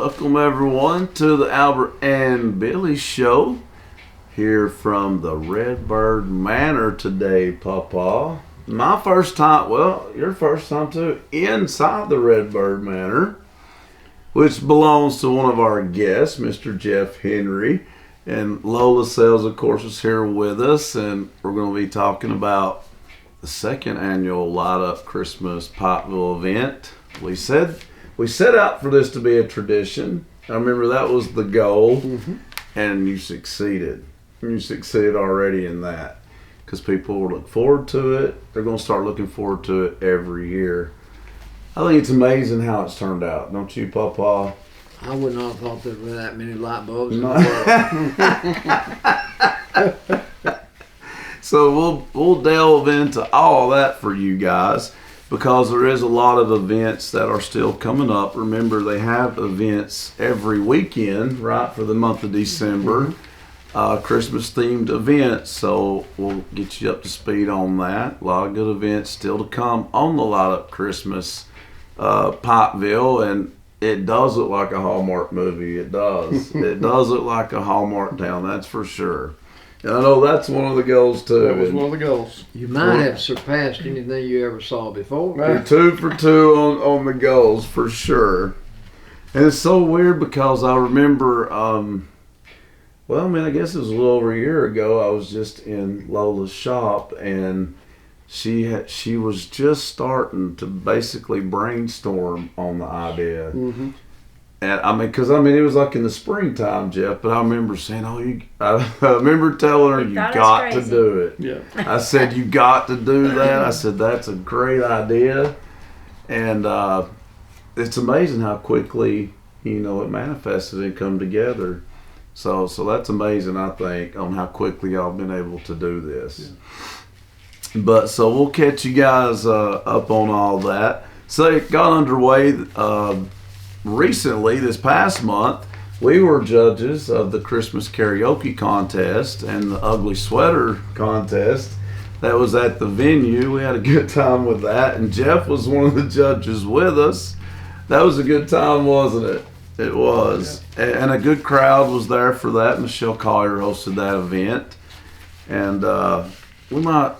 Welcome everyone to the Albert and Billy Show here from the Red Bird Manor today, Papa. My first time, well, your first time too, inside the Red Bird Manor, which belongs to one of our guests, Mr. Jeff Henry. And Lola Sales, of course, is here with us, and we're going to be talking about the second annual Light Up Christmas Pikeville event. We set out for this to be a tradition. I remember that was the goal, and you succeeded. You succeeded already in that because people will look forward to it. They're going to start looking forward to it every year. I think it's amazing how it's turned out, don't you, Papa? I would not have thought there were that many light bulbs in No. the world. So we'll delve into all that for you guys because there is a lot of events that are still coming up. Remember, they have events every weekend, right, for the month of December, Christmas themed events. So we'll get you up to speed on that. A lot of good events still to come on the Light Up Christmas Pikeville, and it does look like a Hallmark movie. It does. It does look like a Hallmark town, that's for sure. And I know that's one of the goals too. That was one of the goals. You might have surpassed anything you ever saw before. You're 2 for 2 on the goals for sure. And it's so weird because I remember, I guess it was a little over a year ago. I was just in Lola's shop and she was just starting to basically brainstorm on the idea. Mm-hmm. And it was like in the springtime, Jeff. But I remember saying, I remember telling her, you got to do it. Yeah. I said, you got to do that. I said, that's a great idea. And it's amazing how quickly, it manifested and come together. So that's amazing, I think, on how quickly y'all been able to do this. Yeah. But so we'll catch you guys up on all that. So it got underway recently, this past month. We were judges of the Christmas karaoke contest and the ugly sweater contest that was at the venue. We had a good time with that, and Jeff was one of the judges with us. That was a good time, wasn't it? It was. Yeah. And a good crowd was there for that. Michelle Collier hosted that event, and we'll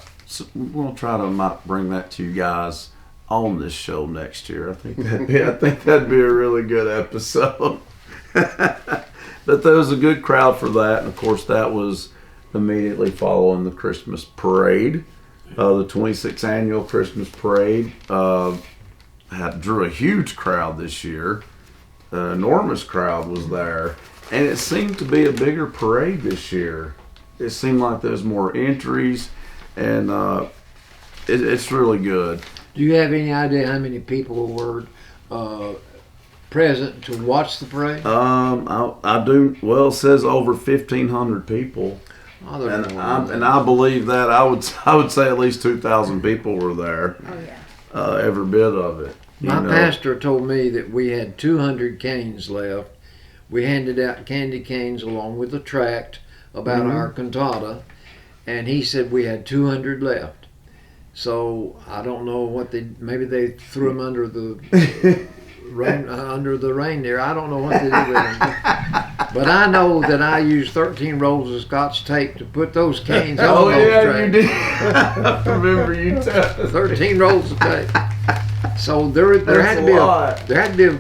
try to might bring that to you guys on this show next year. I think that'd be a really good episode. But there was a good crowd for that, and of course that was immediately following the Christmas parade, the 26th annual Christmas parade. Drew a huge crowd this year. An enormous crowd was there, and it seemed to be a bigger parade this year. It seemed like there's more entries, and it's really good. Do you have any idea how many people were present to watch the parade? I do. Well, it says over 1,500 people, and I believe that I would say at least 2,000 people were there. Oh yeah. Every bit of it. My pastor told me that we had 200 canes left. We handed out candy canes along with a tract about our cantata, and he said we had 200 left. So I don't know maybe they threw them under the reindeer. I don't know what they did with them. But I know that I used 13 rolls of Scotch tape to put those canes on those tracks. You did. I remember you telling 13 rolls of tape. So there had to be a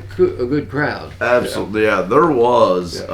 good crowd. Absolutely, yeah, there was.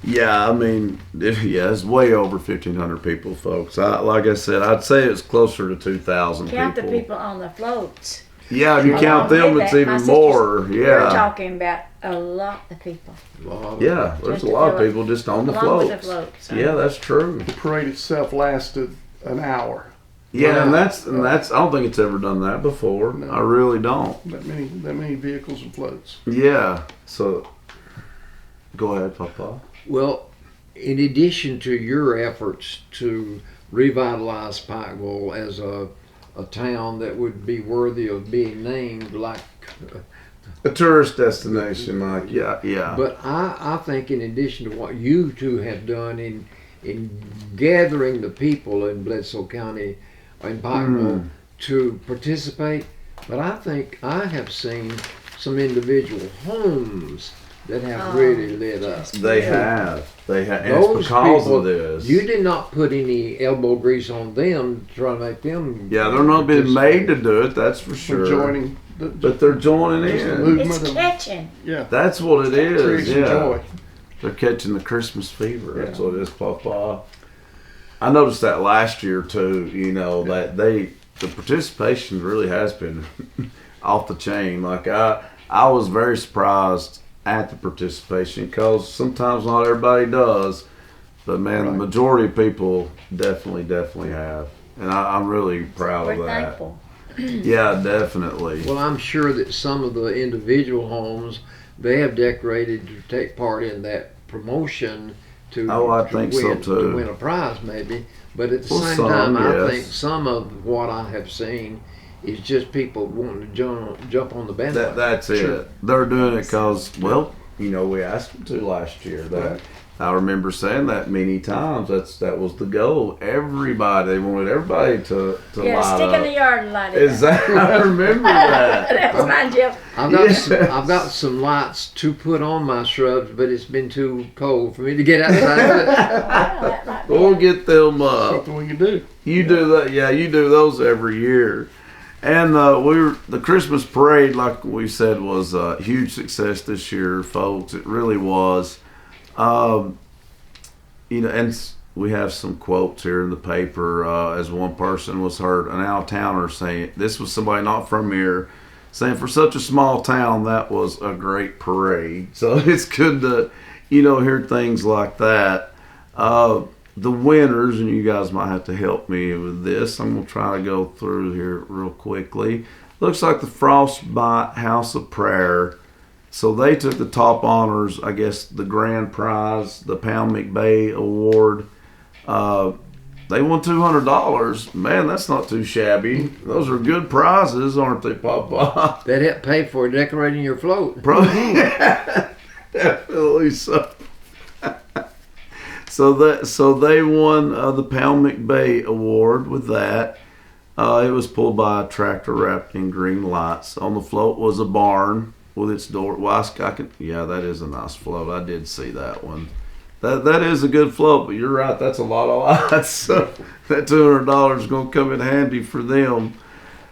It's way over 1,500 people, folks. Like I said, I'd say it's closer to 2,000 people. Count the people on the floats. Yeah, if you count them, it's even more. Yeah, we're talking about a lot of people. There's a lot of people just on the floats. With the floats. Yeah, that's true. The parade itself lasted an hour. Yeah, and that's I don't think it's ever done that before. No. I really don't. That many vehicles and floats. Yeah. So go ahead, Papa. Well, in addition to your efforts to revitalize Pikeville as a town that would be worthy of being named like a tourist destination, like yeah. But I think in addition to what you two have done in gathering the people in Bledsoe County in Pikeville to participate, but I think I have seen some individual homes that have Oh, really lit up. They have. They have. And Those it's because people, of this. you did not put any elbow grease on them to try to make them. Yeah, they're not being made to do it, that's for We're sure. joining. But they're joining Just the in. movement It's of- catching. Yeah. That's what it is. Creating Yeah. joy. They're catching the Christmas fever. That's Yeah. what it is, Papa. I noticed that last year too. You know that the participation really has been off the chain. Like I was very surprised at the participation because sometimes not everybody does, but man, the Right. majority of people definitely have, and I'm really proud We're of that. thankful. Yeah, definitely. Well, I'm sure that some of the individual homes they have decorated to take part in that promotion to, Oh, I to think win, so, too. to win a prize maybe. But at the Well, same some, time, I yes. think some of what I have seen is just people wanting to jump on the bandwagon. That's it. Sure. They're doing it because, well, you know, we asked them to last year. That Right. I remember saying that many times. That was the goal. They wanted everybody to Yeah, light stick up. in the yard and light it up. Exactly. I remember that. That was my joke. I've got Yes. I've got some lights to put on my shrubs, but it's been too cold for me to get outside. Well, that might be We'll it. get them up. Something we can do. You do that, yeah. You do those every year, and the Christmas parade, like we said, was a huge success this year, folks. It really was. You know, and we have some quotes here in the paper. As one person was heard, an out-of-towner saying, this was somebody not from here, saying for such a small town, that was a great parade. So it's good to, you know, hear things like that. The winners, and you guys might have to help me with this. I'm going to try to go through here real quickly. Looks like the Frostbite House of Prayer. So they took the top honors, I guess, the grand prize, the Pound McBay Award. They won $200. Man, that's not too shabby. Those are good prizes, aren't they, Papa? That helped pay for decorating your float. Probably, definitely so. So they won the Pound McBay Award with that. It was pulled by a tractor wrapped in green lights. On the float was a barn with its door. Well, yeah, that is a nice float. I did see that one. That is a good float, but you're right. That's a lot of lights. So that $200 is going to come in handy for them.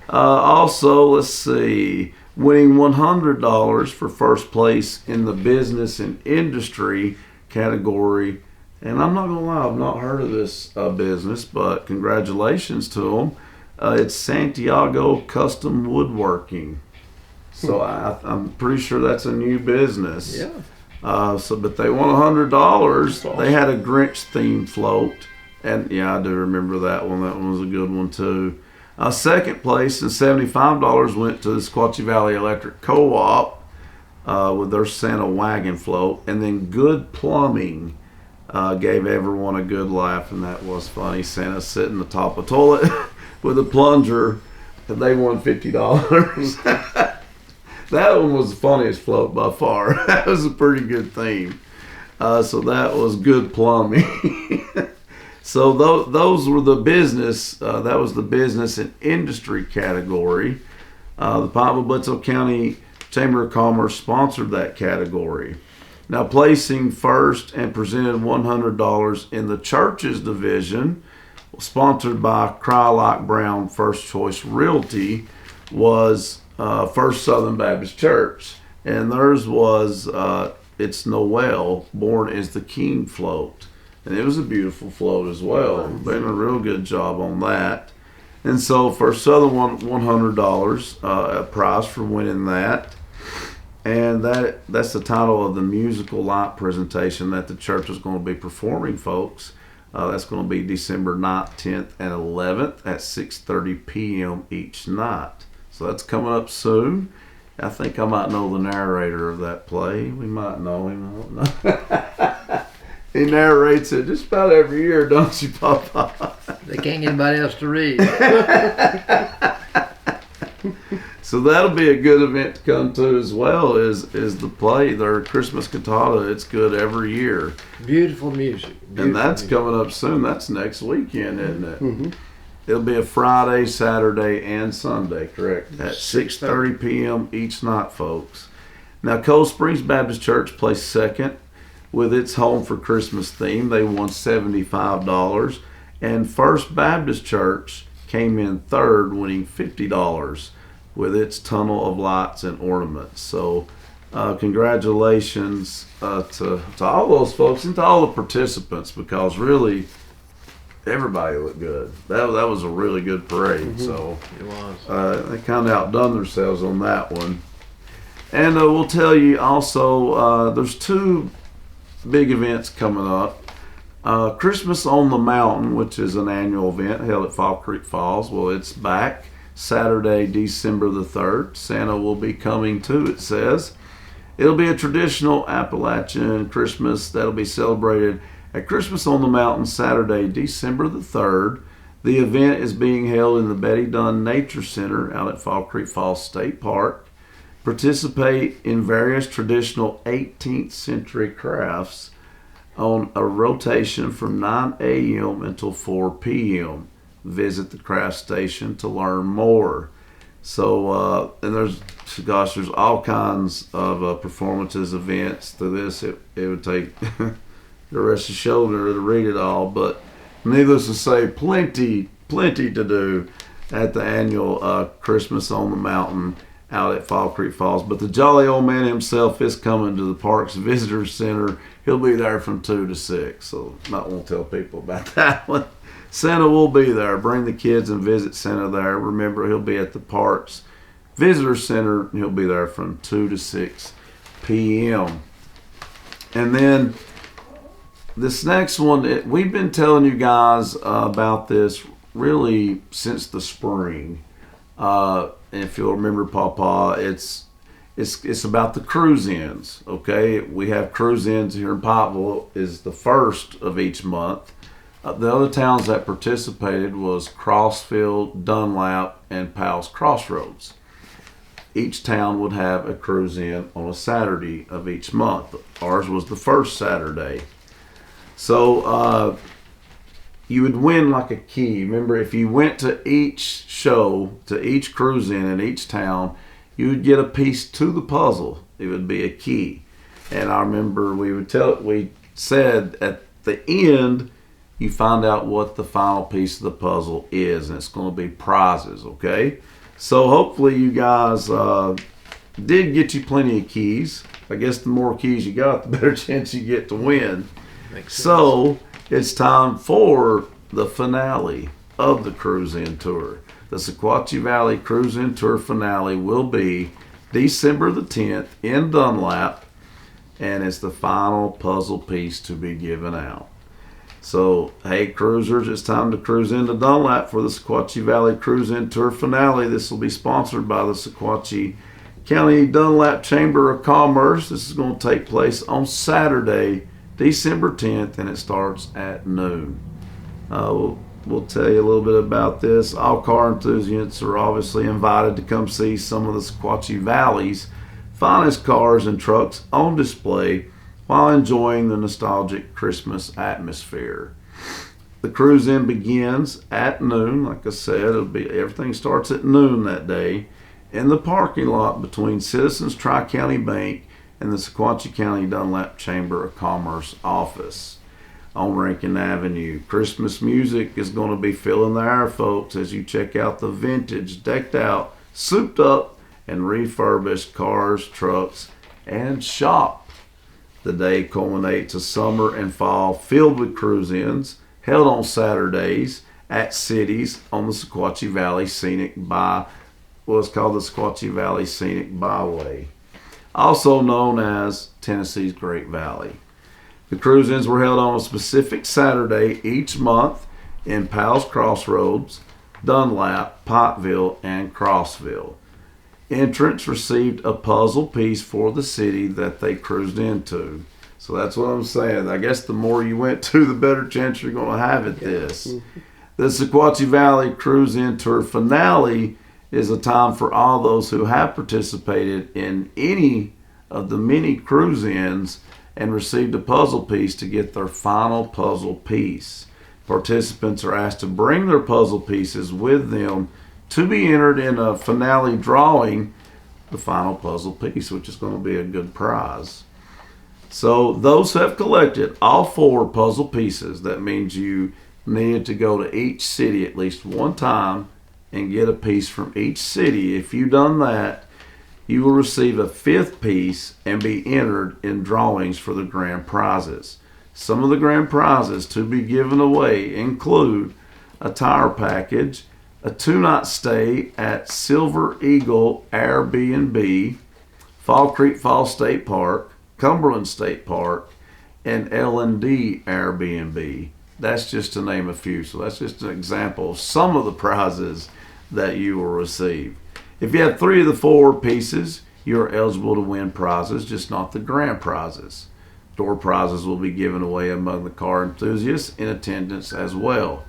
Also, let's see, winning $100 for first place in the business and industry category. And I'm not going to lie, I've not heard of this business, but congratulations to them. It's Santiago Custom Woodworking. So I'm pretty sure that's a new business. Yeah. But they won $100. That's awesome. They had a Grinch themed float, and yeah, I do remember that one. That one was a good one too. Second place and $75 went to the Squatchy Valley Electric Co-op with their Santa wagon float, and then Good Plumbing gave everyone a good laugh, and that was funny. Santa sitting atop a toilet with a plunger, and they won $50. That one was the funniest float by far. That was a pretty good theme. So that was Good Plumbing. So those were the business. That was the business and industry category. The Pikeville County Chamber of Commerce sponsored that category. Now, placing first and presented $100 in the churches division, sponsored by Cry Like Brown First Choice Realty, was First Southern Baptist Church, and theirs was it's Noel, born as the King float, and it was a beautiful float as well. Did a real good job on that. And so First Southern won $100 a prize for winning that, and that's the title of the musical light presentation that the church is going to be performing, folks. That's going to be December 9th, 10th, and 11th at 6:30 p.m. each night. So that's coming up soon. I think I might know the narrator of that play. We might know him. I don't know. He narrates it just about every year, don't you, Papa? They can't get anybody else to read. So that'll be a good event to come to as well. Is the play, their Christmas cantata? It's good every year, Beautiful music. and that's coming up soon. That's next weekend, isn't it? Mm-hmm. It'll be a Friday, Saturday, and Sunday, correct? At 6:30 p.m. each night, folks. Now, Cold Springs Baptist Church placed second with its Home for Christmas theme. They won $75. And First Baptist Church came in third, winning $50 with its Tunnel of Lights and Ornaments. So, congratulations to all those folks and to all the participants, because really everybody looked good. That was a really good parade. So It was. they kind of outdone themselves on that one. And we'll tell you also, there's two big events coming up. Christmas on the Mountain, which is an annual event held at Fall Creek Falls. Well, it's back Saturday, December the 3rd. Santa will be coming too, it says. It'll be a traditional Appalachian Christmas that'll be celebrated at Christmas on the Mountain Saturday, December the 3rd. The event is being held in the Betty Dunn Nature Center out at Fall Creek Falls State Park. Participate in various traditional 18th century crafts on a rotation from 9 a.m. until 4 p.m. Visit the craft station to learn more. So, and there's all kinds of performances, events to this. It would take the rest of the show to read it all, but needless to say, plenty to do at the annual Christmas on the Mountain out at Fall Creek Falls. But the jolly old man himself is coming to the park's visitor center. He'll be there from 2 to 6, so might want to tell people about that one. Santa will be there. Bring the kids and visit Santa there. Remember, he'll be at the park's visitor center. He'll be there from 2 to 6 p.m. And then this next one, we've been telling you guys about this really since the spring. And if you'll remember, Pawpaw, it's about the cruise-ins, okay? We have cruise-ins here in Pikeville is the first of each month. The other towns that participated was Crossfield, Dunlap, and Powell's Crossroads. Each town would have a cruise-in on a Saturday of each month. Ours was the first Saturday. So you would win like a key. Remember, if you went to each show, to each cruise-in in each town, you would get a piece to the puzzle. It would be a key. And I remember we said at the end, you find out what the final piece of the puzzle is, and it's going to be prizes, okay? So hopefully you guys did get you plenty of keys. I guess the more keys you got, the better chance you get to win. Makes sense. So it's time for the finale of the Cruise-In Tour. The Sequatchie Valley Cruise-In Tour finale will be December the 10th in Dunlap, and it's the final puzzle piece to be given out. So, hey cruisers, it's time to cruise into Dunlap for the Sequatchie Valley Cruise-In Tour finale. This will be sponsored by the Sequatchie County Dunlap Chamber of Commerce. This is going to take place on Saturday, December 10th, and it starts at noon. We'll tell you a little bit about this. All car enthusiasts are obviously invited to come see some of the Sequatchie Valley's finest cars and trucks on display while enjoying the nostalgic Christmas atmosphere. The cruise-in begins at noon. Like I said, everything starts at noon that day in the parking lot between Citizens Tri-County Bank and the Sequatchie County Dunlap Chamber of Commerce office on Rankin Avenue. Christmas music is going to be filling the air, folks, as you check out the vintage, decked out, souped up, and refurbished cars, trucks, and shop. The day culminates a summer and fall filled with cruise-ins held on Saturdays at cities on the Sequatchie Valley what's called the Sequatchie Valley Scenic Byway, also known as Tennessee's Great Valley. The cruise-ins were held on a specific Saturday each month in Powell's Crossroads, Dunlap, Pikeville, and Crossville. Entrants received a puzzle piece for the city that they cruised into. So that's what I'm saying. I guess the more you went to, the better chance you're going to have at this. The Sequatchie Valley Cruise-In Tour finale is a time for all those who have participated in any of the many cruise-ins and received a puzzle piece to get their final puzzle piece. Participants are asked to bring their puzzle pieces with them to be entered in a finale drawing the final puzzle piece, which is going to be a good prize. So those who have collected all 4 puzzle pieces, that means you needed to go to each city at least one time and get a piece from each city. If you've done that, you will receive a 5th piece and be entered in drawings for the grand prizes. Some of the grand prizes to be given away include a tire package, a 2-night stay at Silver Eagle Airbnb, Fall Creek Falls State Park, Cumberland State Park, and L&D Airbnb. That's just to name a few. So that's just an example of some of the prizes that you will receive. If you have 3 of the 4 pieces, you are eligible to win prizes, just not the grand prizes. Door prizes will be given away among the car enthusiasts in attendance as well.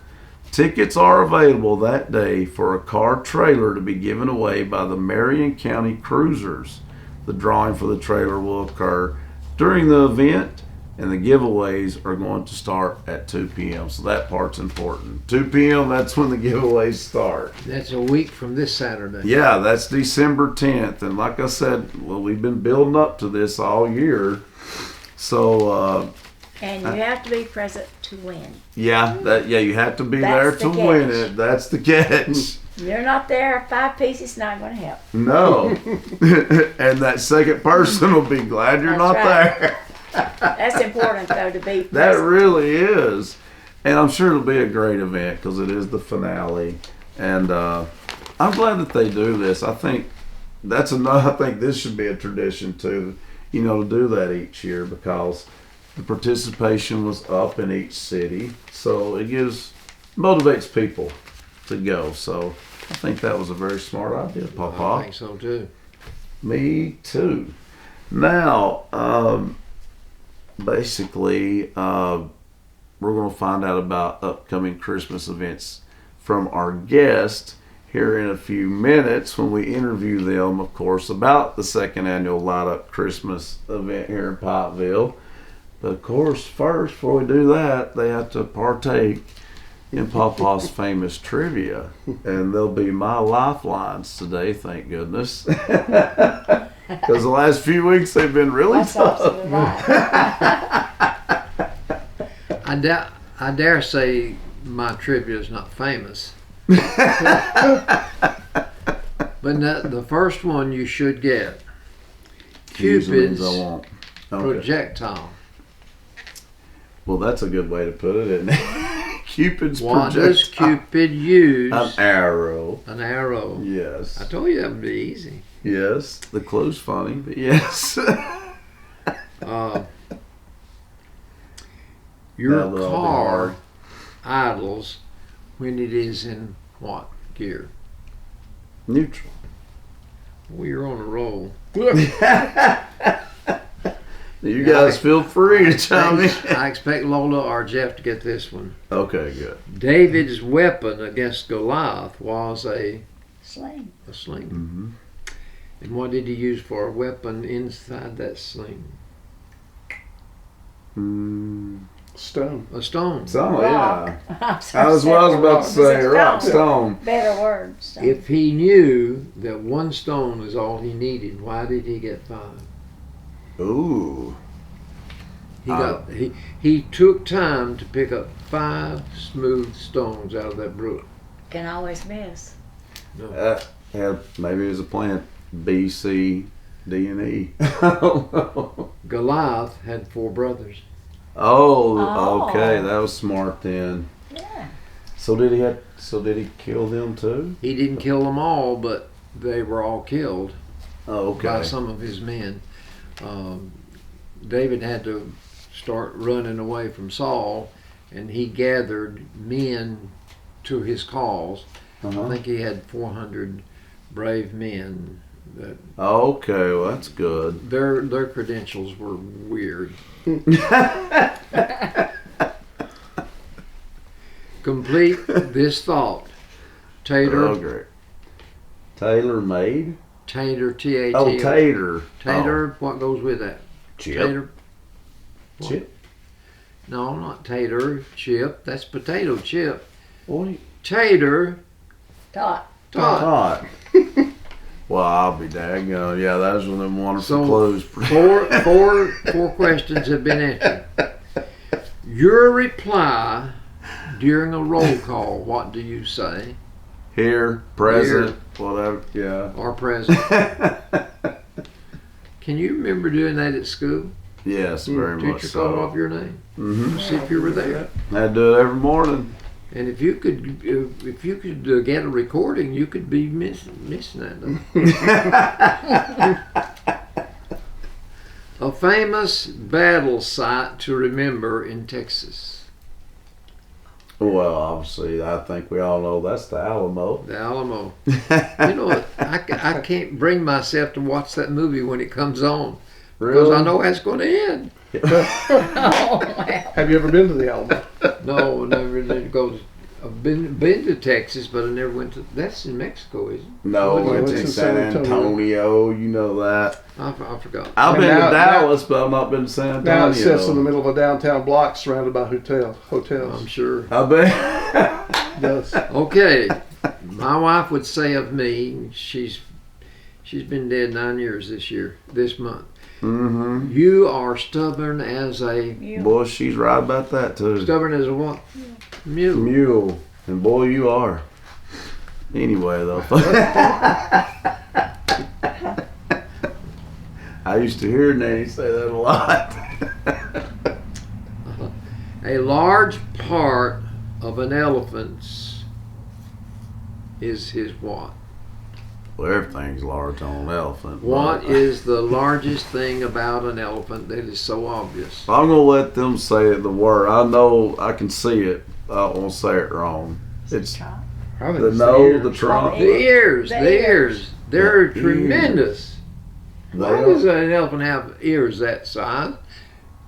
Tickets are available that day for a car trailer to be given away by the Marion County Cruisers. The drawing for the trailer will occur during the event, and the giveaways are going to start at 2 p.m. So that part's important. 2 p.m., that's when the giveaways start. That's a week from this Saturday. Yeah, that's December 10th. And like I said, well, we've been building up to this all year. So, And you have to be present to win. you have to be That's there the to win catch. it. That's the catch. You're not there, 5 pieces not going to help. No. And that second person will be glad you're That's not right. there. That's important, though, to be present. That really is. And I'm sure it'll be a great event because it is the finale. And I'm glad that they do this. I think that's another, I think this should be a tradition too, to do that each year because the participation was up in each city. So it motivates people to go. So I think that was a very smart idea, Papa. I think so too. Me too. Now, basically, we're going to find out about upcoming Christmas events from our guest here in a few minutes when we interview them, of course, about the second annual Light Up Christmas event here in Pikeville. But of course, first, before we do that, they have to partake in Papa's famous trivia. And they'll be my lifelines today, thank goodness. Because the last few weeks they've been really That's tough. absolutely right. I dare say my trivia is not famous. But the first one you should get. Usually means Cupid's I won't. Okay. projectile. Well, that's a good way to put it, isn't it? Cupid's What projectile. does Cupid use? An arrow. An arrow. Yes. I told you that would be easy. Yes. The clue's funny, but yes. Your That will be car hard. idles when it is in what gear? Neutral. Well, you're on a roll. You guys feel free to chime in. I expect Lola or Jeff to get this one. Okay, good. David's weapon against Goliath was a Sling. sling. Mm-hmm. And what did he use for a weapon inside that sling? Stone. A stone. So, Rock. yeah. I That was what I was about to say. Rock, stone. Better word. Stone. If he knew that one stone is all he needed, why did he get 5? Ooh. He took time to pick up 5 smooth stones out of that brook. Can always miss. No. Maybe it was a plant B, C, D, and E. I don't know. Goliath had 4 brothers. Oh, okay. That was smart then. Yeah. So did he kill them too? He didn't kill them all, but they were all killed Oh, by okay. some of his men. David had to start running away from Saul, and he gathered men to his cause. I Uh-huh. think he had 400 brave men. That Okay, well that's good. their credentials were weird. Complete this thought. Tater, Oh, great. Tailor made? tater, T-A-T. Oh, tater. Tater, what goes with that? Chip. Tater. What? Chip. No, not tater, chip. That's potato chip. What? Tater, Tot. tot. Tot. Well, I'll be daggone. Yeah, those were them wonderful So, clues. Four questions have been answered. Your reply during a roll call, what do you say? Here, present, whatever. Yeah. Or present? Can you remember doing that at school? Yes, very much Teacher called off so. your name? Mm-hmm. See if you were there. I had to do it every morning. And if you could get a recording, you could be missing that. A famous battle site to remember in Texas. Well, obviously, I think we all know that's the Alamo. The Alamo. You know what? I can't bring myself to watch that movie when it comes on. Because I know how it's going to end. Have you ever been to the Alamo? No, never did go. I've been to Texas, but I never went to. That's in Mexico, isn't it? No, Well, it's it's in in San San Antonio. You know that. I forgot. I've And been now- to Dallas, but I've not been to San Antonio. Now it sits in the middle of a downtown block surrounded by hotels. I'm sure. I bet. It does. Okay, my wife would say of me, she's been dead 9 years this month. Mm-hmm. You are stubborn as a Boy, she's right about that too. stubborn as a what? Mule. Mule. And boy, you are. Anyway, though. I used to hear Nanny say that a lot. A large part of an elephant's is his what? Well, everything's large on an elephant. What but is the largest thing about an elephant that is so obvious? I'm going to let them say the word. I know I can see it. I don't want to say it wrong. It's Probably the it's nose, ears. the trunk. The ears. The The ears. ears. They're The tremendous. They Why are- does an elephant have ears that size?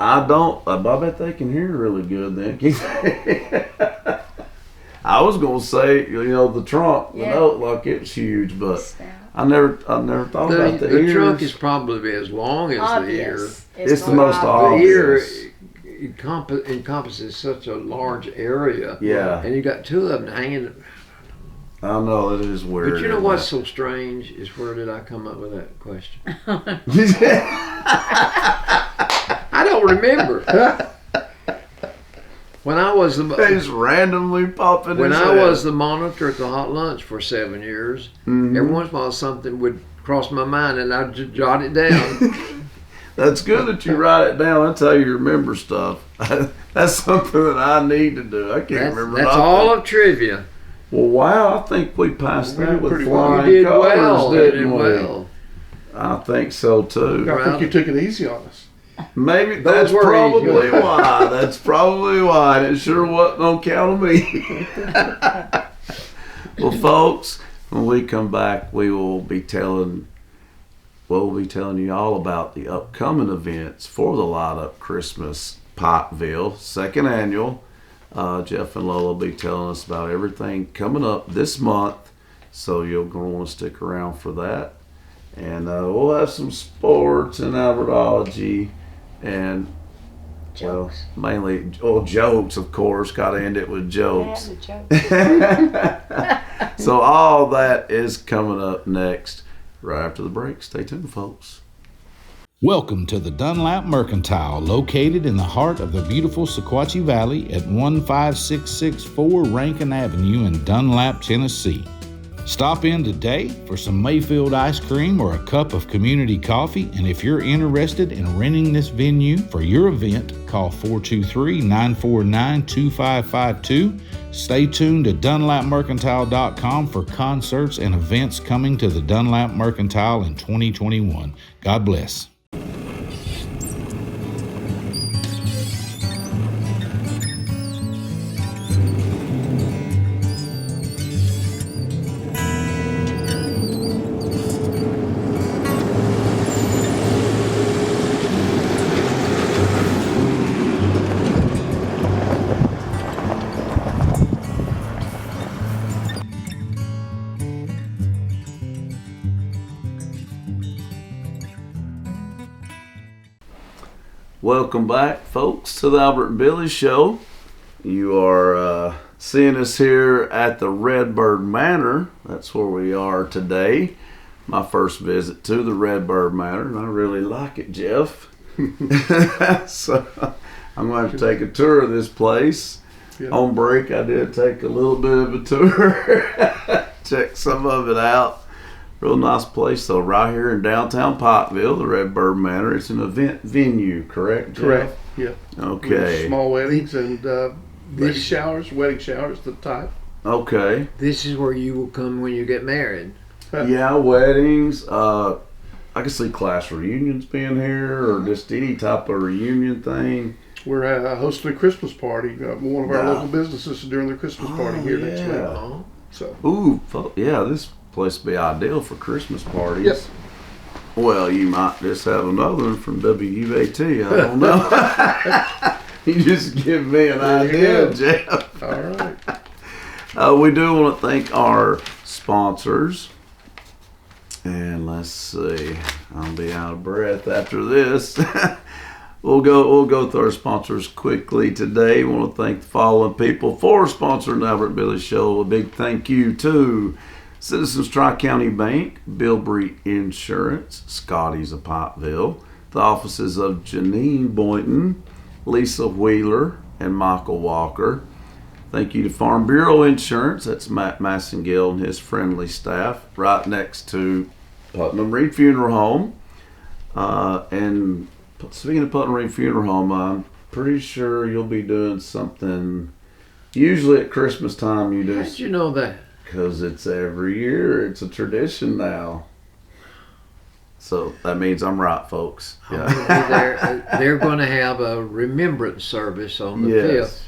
I don't. I bet they can hear really good then. I was gonna say, the trunk, the Yeah. note, like it was huge, but Snout. I never thought about the ears. trunk is probably as long as the ear. Obvious. It's the more most The obvious. ear encompasses such a large area. Yeah, And you got two of them hanging. I know it is weird. But you know isn't what's so strange is where did I come up with that question? it? I don't remember. When I was They the just randomly pop in when his I head. was the monitor at the hot lunch for 7 years, Mhm. every once in a while something would cross my mind and I'd just jot it down. That's good that you write it down. That's how you remember stuff. That's something that I need to do. I can't remember. That's nothing. all of trivia. Well, wow! I think we passed We that did with pretty well. flying You did colors, well. You didn't did we? well. I think so too. I think you took it easy on us. Maybe Those that's were probably easy. why. That's probably why. And it sure wasn't on account of me. Well, folks, when we come back, we'll be telling you all about the upcoming events for the Light Up Christmas Pikeville, second annual. Jeff and Lola will be telling us about everything coming up this month, so you're going to want to stick around for that. And we'll have some sports and Albertology and, well, Jokes. mainly, jokes, of course. Got to end it with jokes. Yeah, the joke. So all that is coming up next, right after the break. Stay tuned, folks. Welcome to the Dunlap Mercantile, located in the heart of the beautiful Sequatchie Valley at 15664 Rankin Avenue in Dunlap, Tennessee. Stop in today for some Mayfield ice cream or a cup of community coffee, and if you're interested in renting this venue for your event, call 423-949-2552. Stay tuned to DunlapMercantile.com for concerts and events coming to the Dunlap Mercantile in 2021. God bless. Welcome back, folks, to the Albert and Billy Show. You are seeing us here at the Red Bird Manor. That's where we are today my first visit to the Red Bird Manor, and I really like it, Jeff. So I'm going to have to take a tour of this place. Yeah. On break, I did take a little bit of a tour, check some of it out. Real nice place, though, right here in downtown Pikeville, the Red Bird Manor. It's an event venue, correct, Jeff? Correct. Yeah. Okay. Small weddings and baby showers, wedding showers, the type. Okay. This is where you will come when you get married. Yeah, weddings. I can see class reunions being here, or just any type of reunion thing. We're hosting a Christmas party. One of our Nah. local businesses is doing their Christmas party here next week. Oh. So. Ooh, yeah, this place would be ideal for Christmas parties. Yes. Well, you might just have another one from WUAT. I don't know. You just give me an There you idea, go. Jeff. All right. We do want to thank our sponsors. And let's see. I'll be out of breath after this. We'll go through our sponsors quickly today. We want to thank the following people for sponsoring the Albert Billy Show. A big thank you to Citizens Tri-County Bank, Bilbrey Insurance, Scotty's of Pikeville, the offices of Janine Boynton, Lisa Wheeler, and Michael Walker. Thank you to Farm Bureau Insurance. That's Matt Massengill and his friendly staff, right next to Putnam Reed Funeral Home. And speaking of Putnam Reed Funeral Home, I'm pretty sure you'll be doing something. Usually at Christmas time, you do. How'd you know that? Because it's every year. It's a tradition now. So that means I'm right, folks. I'm gonna be there. They're going to have a remembrance service on the 5th.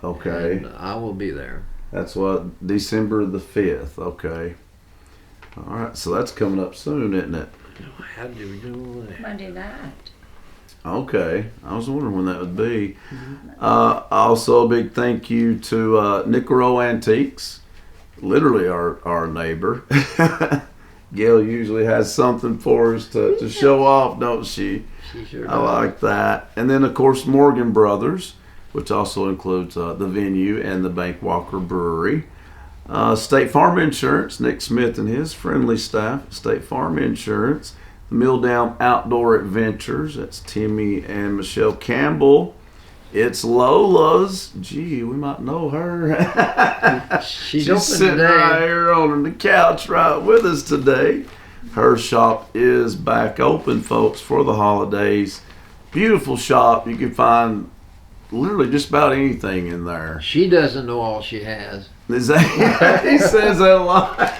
Okay. And I will be there. That's what, December the 5th. Okay. All right. So that's coming up soon, isn't it? How do we do that? Monday night. Okay. I was wondering when that would be. Also, a big thank you to Nicaro Antiques, literally our neighbor. Gail usually has something for us to show off, don't she? She sure I does. like that. And then, of course, Morgan Brothers, which also includes the venue and the Bank Walker Brewery. State Farm Insurance, Nick Smith and his friendly staff, State Farm Insurance. The Milldown Outdoor Adventures, that's Timmy and Michelle Campbell. It's Lola's. Gee, we might know her. She's open sitting today. right here on the couch right with us today. Her shop is back open, folks, for the holidays. Beautiful shop. You can find literally just about anything in there. She doesn't know all she has. Is that, he says that a lot.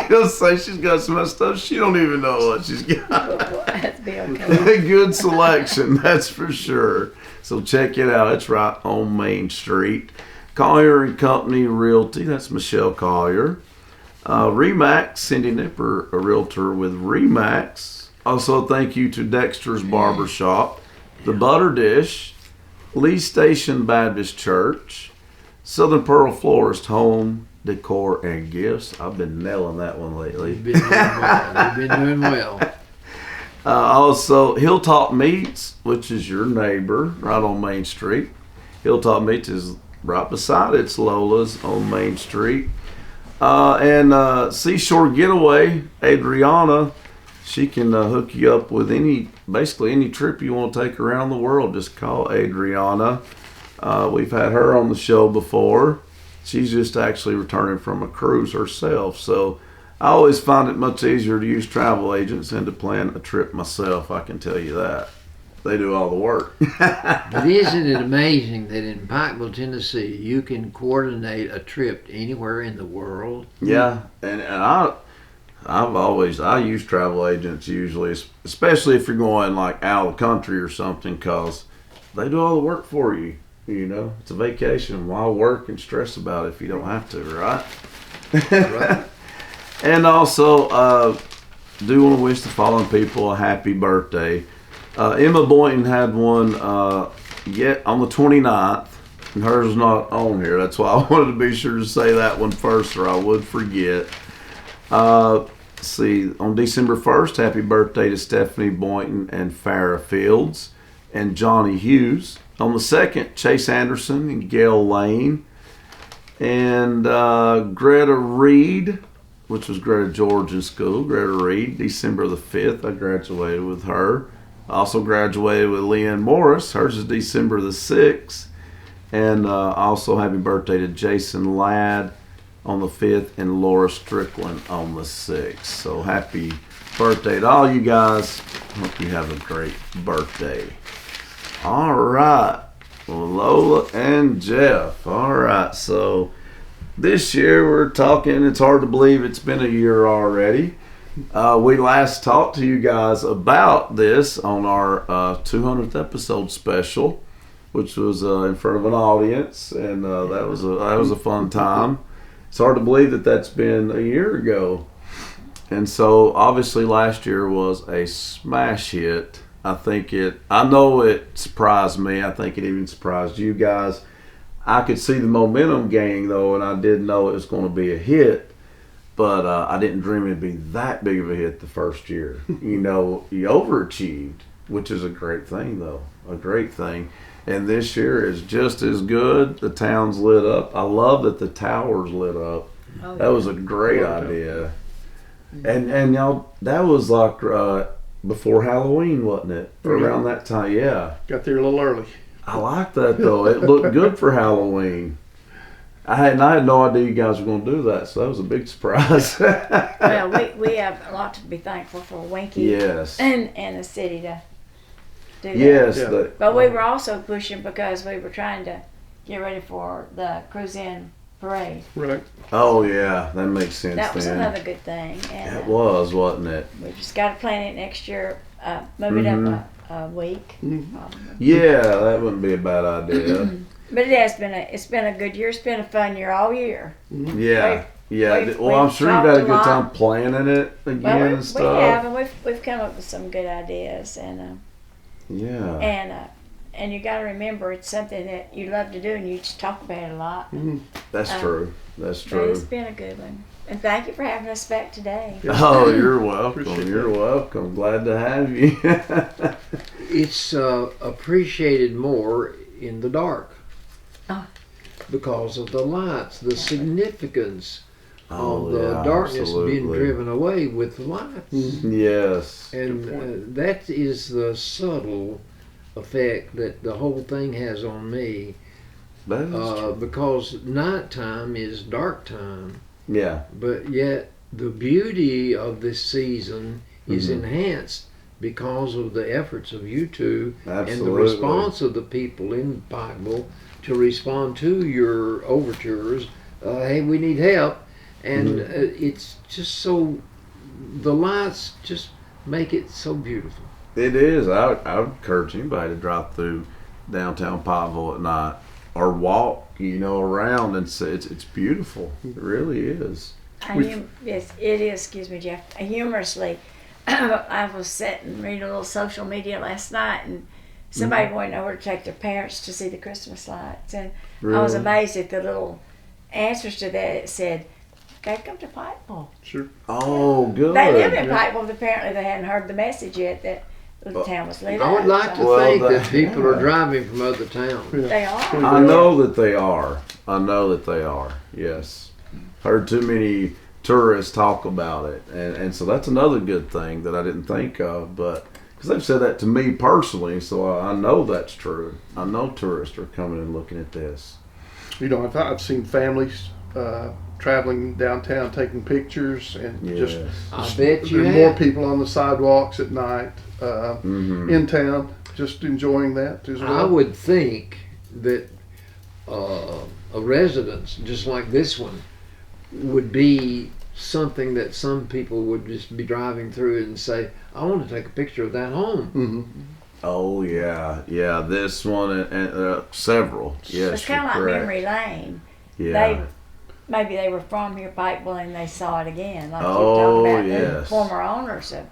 He'll say she's got some other stuff. She don't even know what she's got. That's be okay. Good selection, that's for sure. So check it out. It's right on Main Street. Collier and Company Realty. That's Michelle Collier. Remax, Cindy Nipper, a realtor with Remax. Also, thank you to Dexter's Barbershop, The Butter Dish, Lee Station Baptist Church, Southern Pearl Florist Home Decor and Gifts. I've been nailing that one lately. You've been doing well. You've been doing well. Also, Hilltop Meats, which is your neighbor right on Main Street. Hilltop Meats is right beside it's Lola's on Main Street. And Seashore Getaway, Adriana, she can hook you up with basically any trip you want to take around the world. Just call Adriana. We've had her on the show before. She's just actually returning from a cruise herself. So I always find it much easier to use travel agents than to plan a trip myself. I can tell you that. They do all the work. But isn't it amazing that in Pikeville, Tennessee, you can coordinate a trip anywhere in the world? Yeah, and I use travel agents usually, especially if you're going like out of the country or something, because they do all the work for you. You know, it's a vacation. Why work and stress about it if you don't have to, right? Right. And also, do want to wish the following people a happy birthday. Emma Boynton had one yet on the 29th, and hers not on here. That's why I wanted to be sure to say that one first, or I would forget. See, on December 1st, happy birthday to Stephanie Boynton and Farrah Fields and Johnny Hughes. On the 2nd, Chase Anderson and Gail Lane and Greta Reed which was Greta George in school. Greta Reed, December the 5th, I graduated with her. I also graduated with Leanne Morris. Hers is December the 6th. And also happy birthday to Jason Ladd on the 5th and Laura Strickland on the 6th. So happy birthday to all you guys. Hope you have a great birthday. All right. Well, Lola and Jeff. All right. So this year we're talking, it's hard to believe it's been a year already. We last talked to you guys about this on our 200th episode special, which was in front of an audience, and that was a fun time. It's hard to believe that that's been a year ago. And so obviously last year was a smash hit. I know it surprised me. I think it even surprised you guys. I could see the momentum gaining though, and I did know it was going to be a hit, but I didn't dream it'd be that big of a hit the first year. You overachieved, which is a great thing though, a great thing. And this year is just as good. The town's lit up. I love that the tower's lit up. Oh, That was a great idea. And y'all, that was like before Halloween, wasn't it? Around that time, yeah. Got there a little early. I like that though. It looked good for Halloween. I had no idea you guys were going to do that, so that was a big surprise. Well, we have a lot to be thankful for Winky Yes. and the city to do that. Yes. Yeah. But we were also pushing because we were trying to get ready for the cruise-in parade. Right. Oh yeah, that makes sense. That was then. another good thing. And It was, wasn't it? we just got to plan it next year. Move it up a week. Probably. Yeah, that wouldn't be a bad idea. But it's been a good year. It's been a fun year all year. Yeah. Yeah. We've Well, I'm sure you've had a talked a good lot. time planning it again Well, and we stuff. have, and we've come up with some good ideas, Yeah. and you got to remember it's something that you love to do, and you just talk about it a lot. That's true. That's But it's true. been a good one, and thank you for having us back today. Oh, you're welcome. Appreciate You're welcome. Glad to have you. It's appreciated more in the dark Oh. because of the lights, the significance Oh, of the yeah, darkness being absolutely. driven away with the lights. Yes. And that is the subtle effect that the whole thing has on me, That is true. because nighttime is dark time, Yeah. but yet the beauty of this season is Mhm. enhanced because of the efforts of you two and the Absolutely. response of the people in Pikeville to respond to your overtures. Hey, we need help. And it's just so, the lights just make it so beautiful. It is. I would encourage anybody to drive through downtown Pikeville at night or walk, around and see. It's beautiful. It really is. Yes, it is. Excuse me, Jeff. Humorously, I was sitting reading a little social media last night, and somebody wanted to know where to take their parents to see the Christmas lights, and I was Really? amazed at the little answers to that. It said, "Gotta come to Pikeville." Sure. Oh, good. They live in Pikeville, but apparently they hadn't heard the message yet that the town was lit I would up, like to so- Well, think that that- people yeah. are driving from other towns. They are. I know that they are. Yes. Heard too many tourists talk about it. And so that's another good thing that I didn't think of. But because they've said that to me personally, so I know that's true. I know tourists are coming and looking at this. I've seen families traveling downtown taking pictures, and Yes. I bet you there's more have. people on the sidewalks at night Mhm. in town, just enjoying that as well. I would think that a residence just like this one would be something that some people would just be driving through and say, I want to take a picture of that home. Mhm. Oh, yeah. This one and several. Yes, It's kind of like you're correct. Memory Lane. Yeah. Maybe they were from here, Pikeville, and they saw it again. Like Oh, you're talking about the yes. former owners of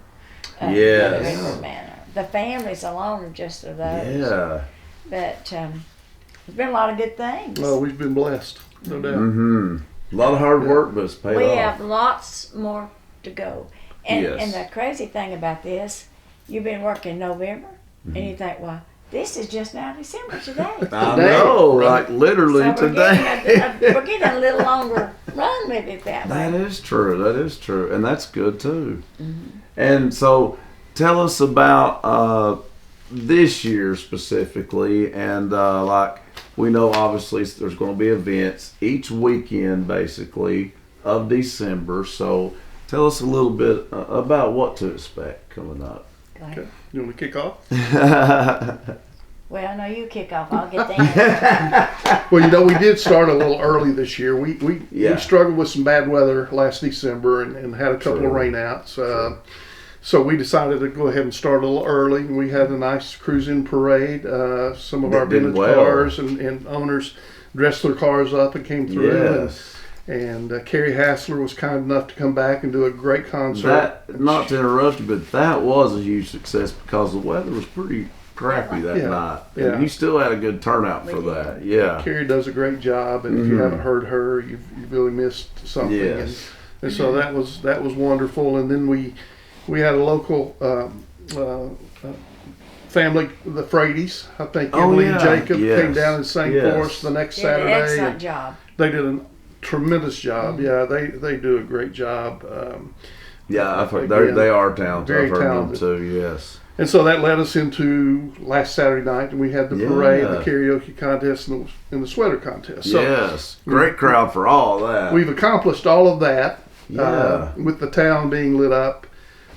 Yes. the Red Bird Manor. The families alone are just of those. Yeah. But there's been a lot of good things. Well, we've been blessed, no doubt. Mm-hmm. A lot of hard work, but it's paid we off. have lots more to go. And, Yes. and the crazy thing about this, you've been working November, and you think, well, this is just now December today. I Today. know, like literally So we're today. getting a little longer run with it that That way. is true. That is true, and that's good too. And so, tell us about this year specifically, and like we know, obviously there's going to be events each weekend, basically of December. So, tell us a little bit about what to expect coming up. Okay. You want me to kick off? Well, no, you kick off. I'll get the Well, we did start a little early this year. We Yeah. struggled with some bad weather last December and had a couple of True. rainouts. So we decided to go ahead and start a little early. We had a nice cruise-in parade. Some of That our did vintage well. cars and owners dressed their cars up and came through. Yes. And Carrie Hassler was kind enough to come back and do a great concert. That, not to interrupt you, but that was a huge success because the weather was pretty crappy that Yeah. night. Yeah. And you still had a good turnout for We did. that. Yeah. Carrie does a great job, and if you haven't heard her, you've really missed something. Yes. And so that was wonderful. And then we had a local family, the Frady's. I think Oh, Emily yeah. and Jacob Yes. came down and sang Yes. for us the next did an Saturday. excellent And job. they did a tremendous job. Yeah, they do a great job. Yeah, I've heard, Again, they are talented. very I've heard talented. them too, yes. And so that led us into last Saturday night, and we had the parade, Yeah. the karaoke contest, and the sweater contest. So Yes. Great crowd for all that. we've accomplished all of that Yeah. with the town being lit up.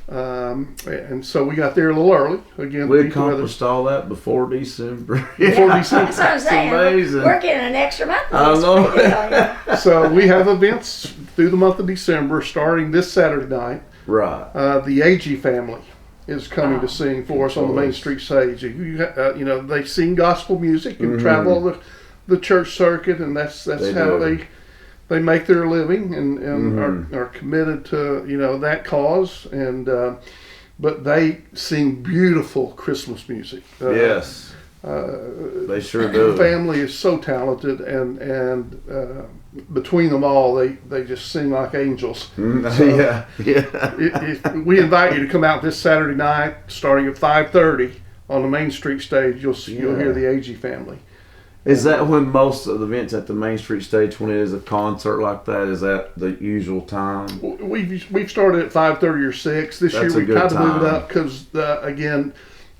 And so we got there a little early. Again, We beat the weather. accomplished all that before December. Before Yeah, December. that's what I'm saying. amazing. We're getting an extra month. I of this know. pretty deal. So we have events through the month of December, starting this Saturday night. Right. The AG family is coming to Oh, sing for us on the Main choice. Street stage. They sing gospel music and travel the church circuit, and that's They how do. they make their living and are committed to that cause. And but they sing beautiful Christmas music. Yes. They sure The do. family is so talented, and between them all, they just sing like angels. Yeah. Yeah. We invite you to come out this Saturday night, starting at 5:30 on the Main Street stage. You'll hear the AG family. Is that when most of the events at the Main Street stage, when it is a concert like that, is that the usual time? We've started at 5:30 or 6. This That's a year we good tried to move it time. up because again,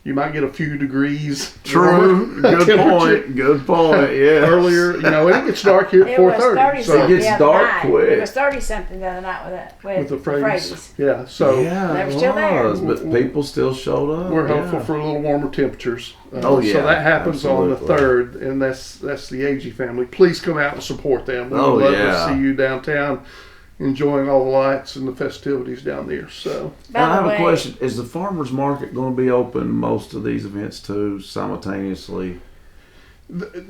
you might get a few degrees. True. Good temperature point. Good point. Yeah. Earlier, it gets dark here at It was 30 4:30. So It something gets the other dark night. quick. It was 30 something the other night with with the Frady's, Frady's. yeah. So Yeah, They were it still there. was, but people still showed up. we're yeah. hopeful for a little warmer temperatures. Oh, yeah, So that happens on the absolutely. 3rd, and that's the AG family. Please come out and support them. We Oh, would love yeah. to see you downtown, enjoying all the lights and the festivities down there. So Now, I By have the a way, question. Is the farmer's market going to be open most of these events too, simultaneously?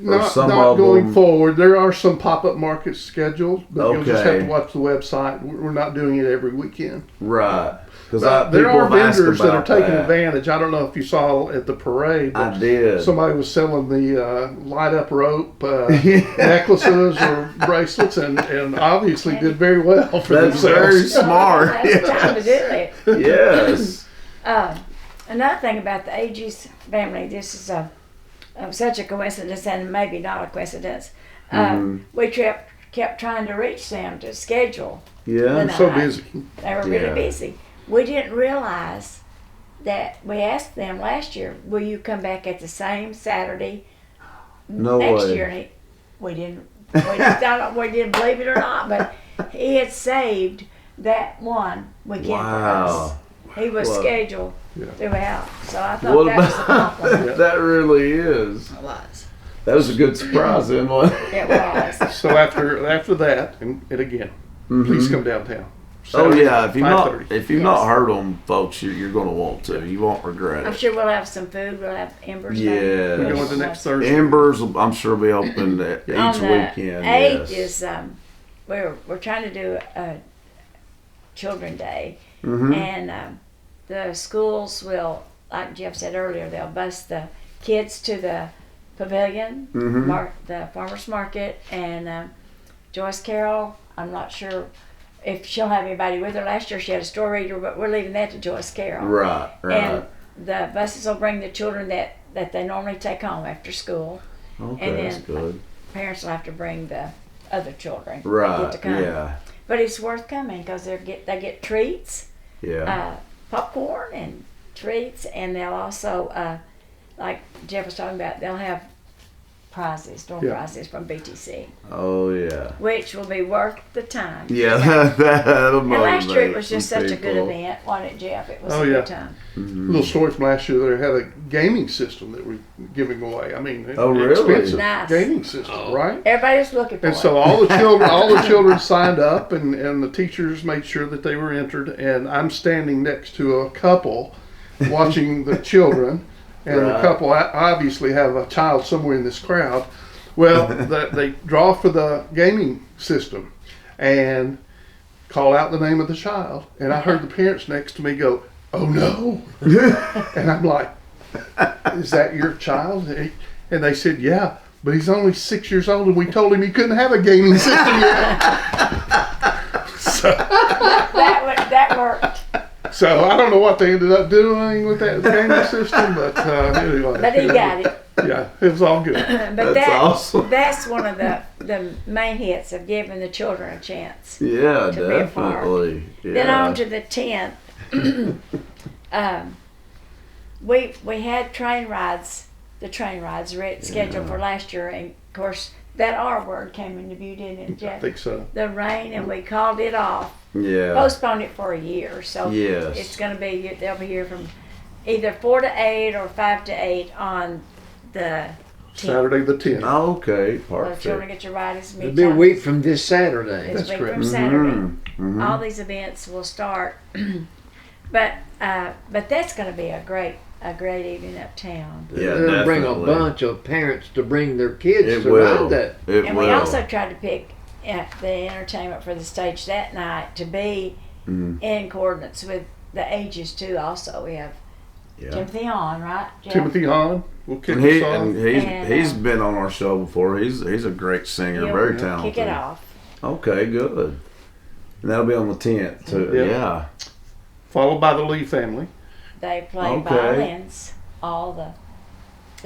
not some not of going them- forward. There are some pop-up markets scheduled, but you'll just have Okay. to watch the website. We're not doing it every weekend. Right. Because There are vendors that are about taking that. advantage. I don't know if you saw at the parade. But I did. somebody was selling the light up rope necklaces or bracelets, and obviously did very well for That's very themselves. smart. That's the time to do it. Yes. Another thing about the AG's family, this is such a coincidence, and maybe not a coincidence. We kept trying to reach them to schedule. Yeah. So busy. They were really Yeah. busy. We didn't realize that we asked them last year, will you come back at the same Saturday No next way. year? And we didn't. We didn't believe it or not, but he had saved that one weekend for us. Wow. He was Wow. scheduled Yeah. throughout, so I thought What that was a compliment. about that? Really is. It was. That was a good surprise, then, wasn't It was. So after that, and again, please come downtown. Oh Saturday, yeah, if you've not Yes. heard them, folks, you're going to want to. You won't regret I'm it. sure we'll have some food. We'll have embers. Yes. We're going to next Thursday. Embers, I'm sure, will be open each On the weekend. 8th Yes. is we're trying to do a Children's Day, Mhm. and the schools will, like Jeff said earlier, they'll bus the kids to the pavilion, Mhm. the farmers market, and Joyce Carroll. I'm not sure if she'll have anybody with her. Last year she had a store reader, but we're leaving that to Joyce Carroll. Right. And the buses will bring the children that they normally take home after school. Okay, and that's then, good. Parents will have to bring the other children Right. get to come. Yeah. But it's worth coming because they get treats, Yeah. popcorn and treats, and they'll also, like Jeff was talking about, they'll have prizes, door prizes from BTC, Oh yeah. which will be worth the time. Yeah. That'll And last year it motivate was just some such a good people. event, wasn't it, Jeff? It was Oh, a yeah. good time. Little story from last year. They had a gaming system that we're giving away. I mean, Oh, really? expensive Nice. gaming system, right? Everybody's looking for And it. so all the children signed up, and the teachers made sure that they were entered. And I'm standing next to a couple, watching the children, and the Right. couple obviously have a child somewhere in this crowd. Well, they draw for the gaming system, and call out the name of the child. And I heard the parents next to me go, "Oh no!" And I'm like, "Is that your child?" And they said, "Yeah, but he's only 6 years old, and we told him he couldn't have a gaming system yet." That worked. So I don't know what they ended up doing with that gaming system, but anyway. But he got it. Yeah, it was all good. But That's awesome. That's one of the main hits of giving the children a chance. Yeah, To be a part. definitely. Yeah. Then on to the 10th. We had train rides, the train rides scheduled for last year, and of course that R word came into view, didn't it, I Jeff? think so. The rain, and we called it off. Yeah. Postponed it for a year, so Yes. it's going to be, they'll be here from either 4 to 8 or 5 to 8 on the 10th. Saturday the 10th. Okay, So the children perfect. get your ride as many It'll be a times. week from this Saturday. It's That's a week correct. from Saturday. Mhm. All these events will start, but that's going to be a great evening uptown. Yeah, They'll bring a definitely. bunch of parents to bring their kids It to will. ride that. It And will. we also tried to pick the entertainment for the stage that night to be in coordinates with the ages too. Also, we have Yeah. Timothy Hahn, right? Jeff? Timothy Hahn will kick And us off. he's been on our show before. He's a great singer, He'll very talented. Kick it off. Okay, good. And that'll be on the 10th too. Yeah. Yeah. Followed by the Lee family. They play Okay. violins. All the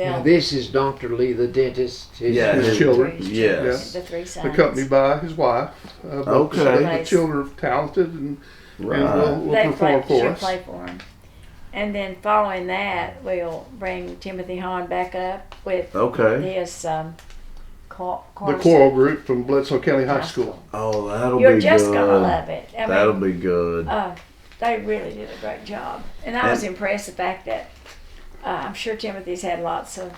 Now, this is Dr. Lee, the dentist. Yeah, his his- children. Yes. The three sons. Accompanied by his wife. Both Okay. the children are talented and Right. will They perform for she'll us. play for them. And then following that, we'll bring Timothy Hahn back up with Okay. his The chorus. choral group from Bledsoe County High School. Oh, that'll You're be just good. gonna love it. I That'll mean, be good. they really did a great job, and I was impressed the fact that I'm sure Timothy's had lots of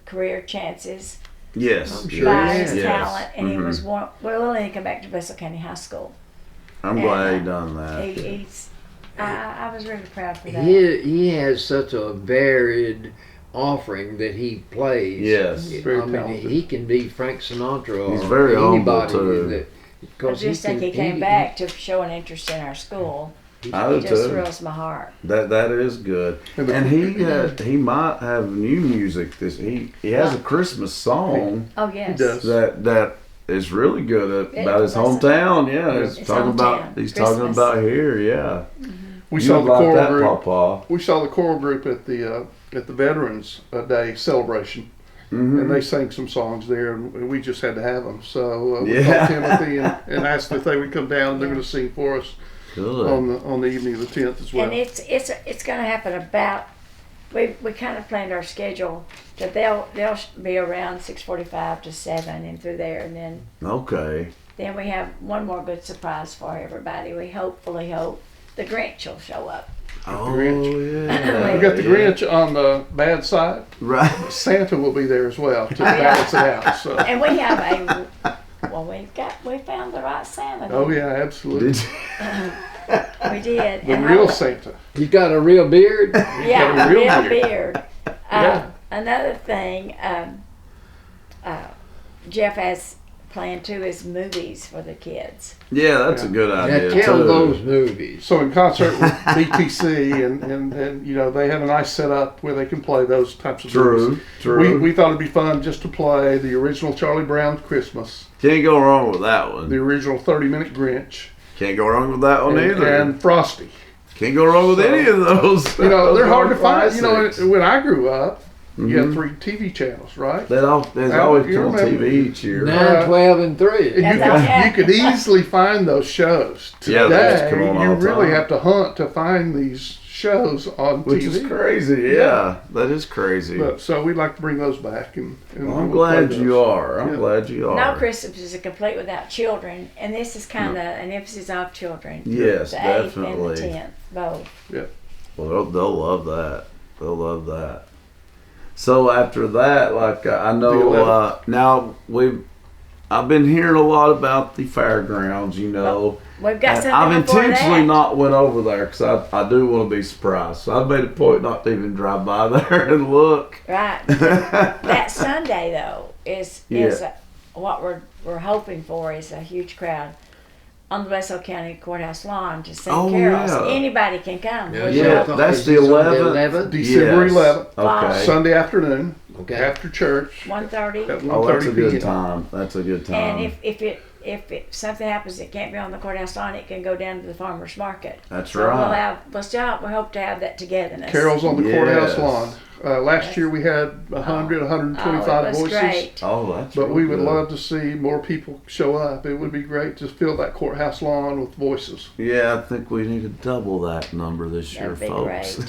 career chances Yes. I'm sure by he his has. talent, and he Mhm. was willing to come back to Bledsoe County High School. I'm glad he done that. I was really proud for that. He has such a varied offering that he plays. Yes. Very I mean, talented. he can be Frank Sinatra He's or very humble, anybody. too. I just think he came back to show an interest in our school. I It do just too. thrills my heart. That is good. And he might have new music. He has a Christmas song Oh yes, He does. that is really good It about his was- hometown. Yeah, It's he's talking hometown. about talking Christmas. about here. Yeah, We you saw would the like choral that, group. Papa. We saw the choral group at the Veterans Day celebration, and they sang some songs there, and we just had to have them. So we Yeah. called Timothy and asked if they would come down. They're going to sing for us Good. on the evening of the 10th as well. and it's going to happen about. We kind of planned our schedule that they'll be around 6:45 to 7 and through there, and Okay. then we have one more good surprise for everybody. We hopefully hope the Grinch will show up. Oh Grinch. yeah. We got the Grinch on the bad side. Right. Santa will be there as well to balance it out. So. And we have we found the right Santa. Oh yeah, absolutely. Did you- We did. The And real I- Santa. He's got a real beard. Yeah, Got a real real beard. Yeah. Another thing, Jeff has planned too is movies for the kids. Yeah, that's a good Now idea tell too. those movies. So in concert with BTC and you know they have a nice setup where they can play those types of True. movies. True. We thought it'd be fun just to play the original Charlie Brown Christmas, Can't go wrong with that one. the original 30-minute Grinch, Can't go wrong with that one either. and Frosty. Can't go wrong with any of those. You know, they're hard to Those find. You know, classics. when I grew up, You had 3 TV channels, right? There's Albert, always you come on remember- TV each year. 9, 12, and 3. You That's could easily find those shows. Yeah, they used to Today, come on you all the really time. have to hunt to find these shows on Which TV. is crazy, yeah. That is crazy. But, so we'd like to bring those back. And Well, I'm we'll play glad those. you are. I'm Yeah. glad you are. No Christmas is complete without children, and this is kind of an emphasis of children. Yes, the 8th and definitely. the 10th, both. Well, they'll love that. They'll love that. So after that, like I know now I've been hearing a lot about the fairgrounds. You know, We've got and something I've before intentionally that. not went over there because I do want to be surprised. So I've made a point not to even drive by there and look. Right. That Sunday though is what we're hoping for is a huge crowd on the Westville County Courthouse lawn to sing Oh, carols. yeah. Anybody can come. Yeah, We Yeah, hope that's the Is this on 11th. December Yes. 11th, Okay. Sunday afternoon, Okay. after church 1:30. at Oh, that's a 1:30 good p.m. time. That's a good time. And if something happens that can't be on the courthouse lawn, it can go down to the farmers market. That's So right. we hope to have that togetherness. Carols on the courthouse Yes. lawn. Last year we had 125 it was voices. great. Oh, that's. But real we would good. love to see more people show up. It would be great to fill that courthouse lawn with voices. Yeah, I think we need to double that number this year, That'd be folks.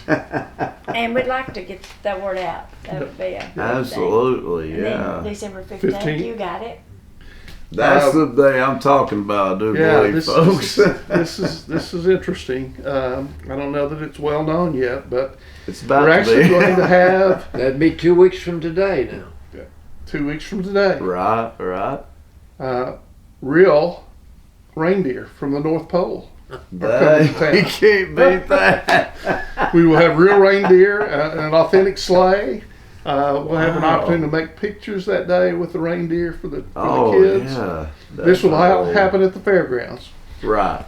And we'd like to get the word out. That would be a good thing. Absolutely, And yeah. then December 15th, 15th. you got it. That's the day I'm talking about, I do Yeah, believe, this, folks. this is interesting. I don't know that it's well known yet, but It's about we're to actually be. going to have That'd be 2 weeks from today now. 2 weeks from today right. real reindeer from the North Pole. That, coming to you town. can't beat that. We will have real reindeer and an authentic sleigh. We'll have an Wow. opportunity to make pictures that day with the reindeer for the Oh, kids. yeah. This will definitely. happen at the fairgrounds. Right.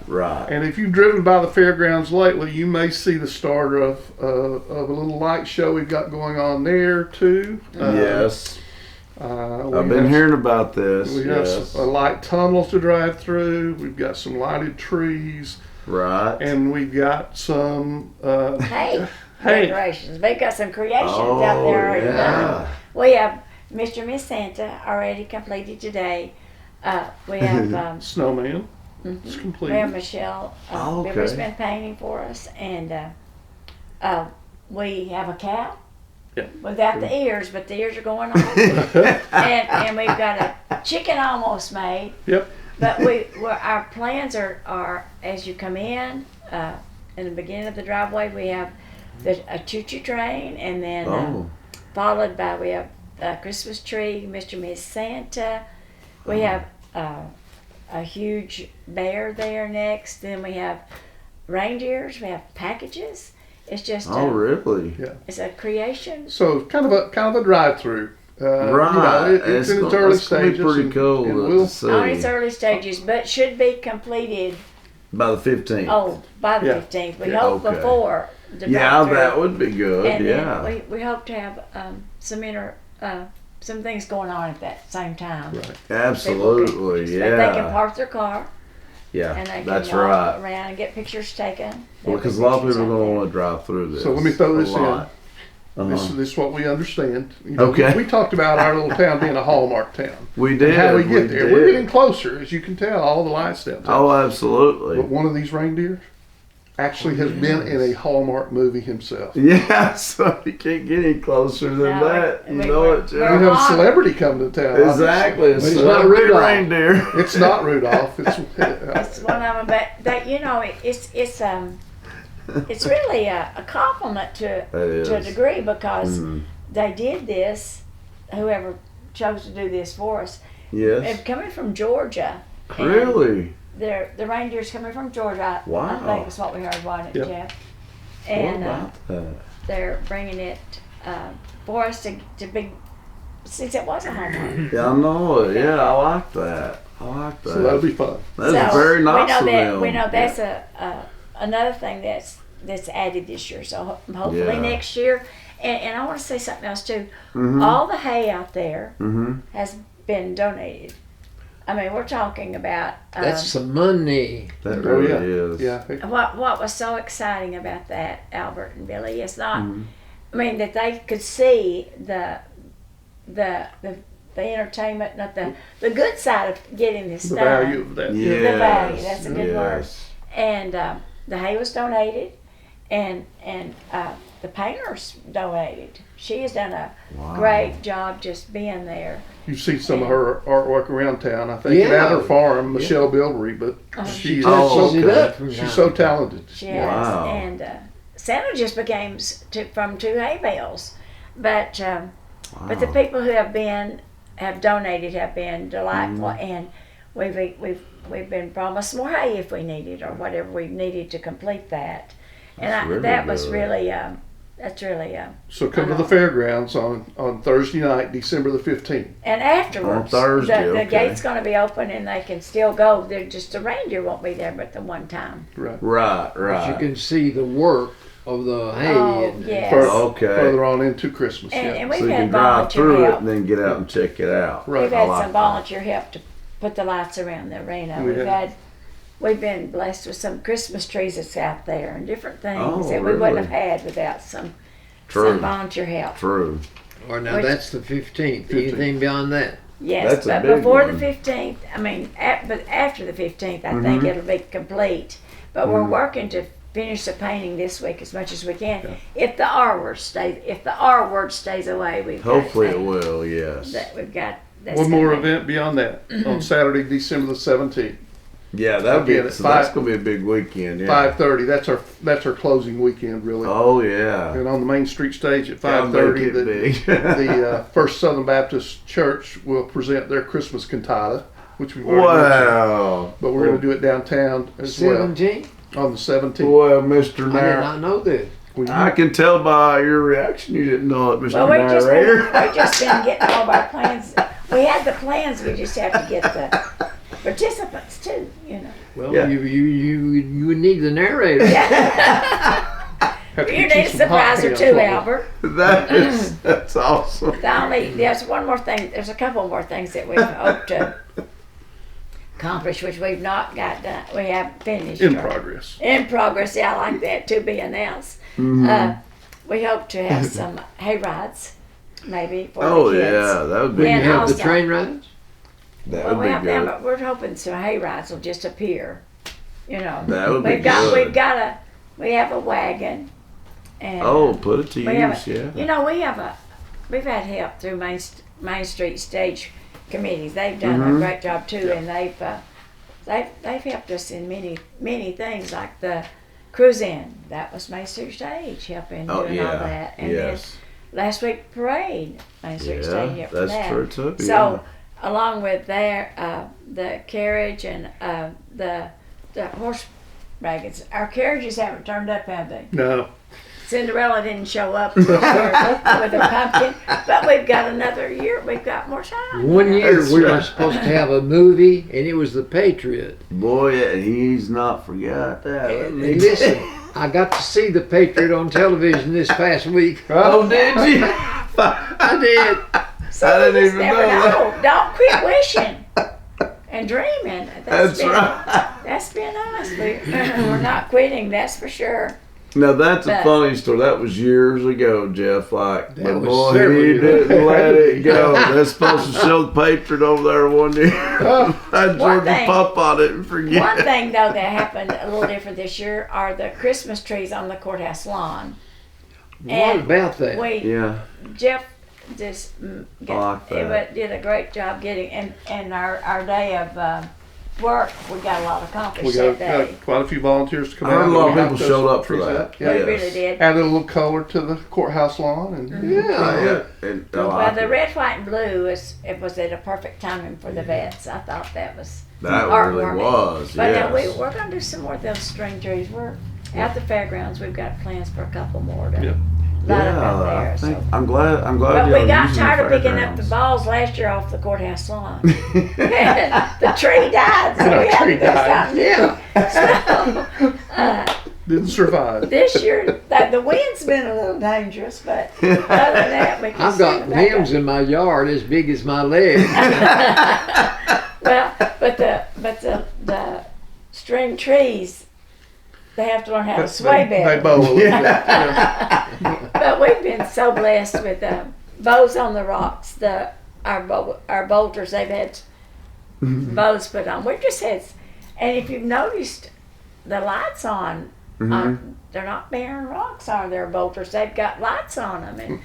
And if you've driven by the fairgrounds lately, you may see the start of a little light show we've got going on there too. Yes. I've been hearing. hearing about this. We have Yes. a light tunnel to drive through. We've got some lighted trees, Right. and we've got some. Hey, Hey. decorations. We've got some creations Oh, out there already. yeah. We have Mr. and Miss Santa already completed today. We have Snowman. It's we complete. have Michelle. Oh, okay. Billy's been painting for us, and we have a cow. Yeah. Without the ears, but the ears are going on. and we've got a chicken almost made. Yep. But our plans are as you come in the beginning of the driveway, we have a choo-choo train, and then Oh. followed by we have a Christmas tree, Mr. and Miss Santa. We have a huge bear there next. Then we have reindeers. We have packages. It's just Oh, really? it's a creation. So kind of a drive-through. Right. It's in its gonna- early that's gonna be stages. pretty and- cool and to we'll- see. On its early stages, but should be completed By the 15th. by the Yeah. 15th. We Yeah. hope Okay. before the Yeah, drive-through. that would be good. And Yeah. then we hope to have some things going on at that same time. Right. Absolutely. They can Yeah. park their car Yeah. and they can That's walk right. around and get pictures taken. Well, There'll because be a lot of pictures people are out going to there. want to drive through this. So let me throw this a in. lot. This Uh-huh. is what we understand. Okay. We talked about our little town being a Hallmark town. We And did. how we get there. did. We're getting closer, as you can tell. All the lights down. Oh, absolutely. But one of these reindeers actually has been in a Hallmark movie himself. Yeah, so you can't get any closer than No, that. You we- know we're- it, We Jeff. have a celebrity come to town. Exactly. It's But he's not not Rudolph. reindeer. It's not Rudolph. It's It's one of them, but that it's really a compliment to It is. a degree because Mhm. they did this. Whoever chose to do this for us, Yes. and coming from Georgia. and Really? The reindeer's coming from Georgia. Wow. I think is what we heard, wasn't it, Yep. Jeff? What And about that? they're bringing it for us to be, since it was a Hallmark. Yeah, I know it. Yeah, I like that. I like that. so that'll be fun. That's very nice of we know them. We know that's another thing that's added this year. So hopefully Yeah. next year. And I want to say something else too. Mhm. All the hay out there Mhm. has been donated. I mean, we're talking about That's some money. That Oh, really yeah. is. Yeah. what was so exciting about that, Albert and Billy, is not I mean, that they could see the entertainment, not the good side of getting this The done. value of that. Yes. The value, that's a good word. Yes. And the hay was donated, and the painter's donated. She has done a Wow. great job just being there. You see some of her artwork around town. I think Yeah. at her farm, Michelle Bilbery, but She she's touches it okay. up from she's time so to time. talented. She has. Wow. And Santa just became from 2 hay bales, but the Wow. people who have donated have been delightful, and we've been promised more hay if we needed or whatever we needed to complete that. And That's really that was good. really that's really So come to the fairgrounds on Thursday night, December the 15th. and afterwards On Thursday, the okay. gate's going to be open and they can still go. They're just the reindeer won't be there, but the one time. Right. Right, But you right. can see the work of the hay. Oh, and yes. Okay. Further on into Christmas. And, Yeah. and we've So you had can drive volunteer through it help. and then get out and check it out. Right. We've I had like some that. volunteer help to put the lights around the arena. We have. We've been blessed with some Christmas trees that's out there and different things Oh, that we wouldn't really? have had without some True. volunteer help. True. Or now Which- that's the 15th. 15th. Anything beyond that? Yes, That's a but big before one. the 15th, I mean, but after the 15th, I Mm-hmm. think it'll be complete. But we're working to finish the painting this week as much as we can. If the R word stays away, we've Hopefully got it will, yes. that we've got. That's One more gonna be- event beyond that on Saturday, December the 17th, Yeah, that'll be, Again, at so that's five- going to be a big weekend, yeah. 5:30. That's our closing weekend, really. Oh, yeah. And on the Main Street stage at Gotta make 5:30, it the big. First Southern Baptist Church will present their Christmas cantata, which we've already mentioned. Wow. But we're going to do it downtown as 17th? well on the 17th. Well, Mr. I did Narrator. not know this. I can tell by your reaction you didn't know it, Mr. Well, we've Narrator. just been getting all of our plans. We had the plans. We just have to get the participants too. You know. Well, Yeah. you need the narrator. Have to You get need a some hot surprise or hands, two, won't we? Albert. That's awesome. There's one more thing. There's a couple more things that we hope to accomplish, which we've not got done. We haven't finished. In or- progress. In progress. Yeah, I like that. To be announced. We hope to have some hay rides, maybe for Oh, the kids. yeah. That would be When you And have the also- train rides? That Well, would we be have them, good. but we're hoping some hay rides will just appear. You know, That would be we good. have a wagon, and Oh, put it to we have use, yeah. you know, we've had help through Main Street Stage Committees. They've done Mm-hmm. a great job too, and they've helped us in many things like the cruise in. That was Main Street Stage helping Oh, doing yeah. all that, and Yes. then last week parade Main Street Yeah, Stage helped that's that. true too. So, along with the carriage and the horse wagons, our carriages haven't turned up, have they? No. Cinderella didn't show up this year with her pumpkin, but we've got another year. We've got more time. One year That's we were right. supposed to have a movie, and it was The Patriot. Boy, yeah, he's not forgot that. And listen, I got to see The Patriot on television this past week. Oh, did you? I did. So I didn't you just even never know that. Don't quit wishing and dreaming. That's right. That's been us. We're not quitting. That's for sure. Now that's a But- funny story. That was years ago, Jeff. Like, That but was boy, several he years didn't let it go. They're supposed to show the Patriot over there one year. I One Georgia thing- Papa didn't forget. One thing though that happened a little different this year are the Christmas trees on the courthouse lawn. What And about that? We Yeah, Jeff just like that. did a great job getting and our day of work. We got a lot accomplished We that got day. quite a few volunteers to come I heard out. a lot of We people helped showed us up for freeze that. out. We Yeah. Yes. really did. Added a little color to the courthouse lawn, and yeah. And I Well, like the it. red, white, and blue was at a perfect timing for the vets. I thought that was That really heartwarming. was. But Yes. now we're going to do some more of those string trees. We're at the fairgrounds. We've got plans for a couple more to Yeah. light up out I there. think So. I'm glad. But y'all we got using tired the of picking up the fairgrounds. balls last year off the courthouse lawn. The tree died, so we had to tree do died. something. Yeah. So, didn't survive. this year, the wind's been a little dangerous, but other than that, we can I've see got the back limbs in my yard as big as my leg. Well, but the string trees, they have to learn how to sway They better. bow a little bit. Yeah. But we've been so blessed with bows on the rocks. Our boulders, they've had bows put on. We've just had, and if you've noticed, the lights on, they're not barren rocks, are there, boulders? They've got lights on them,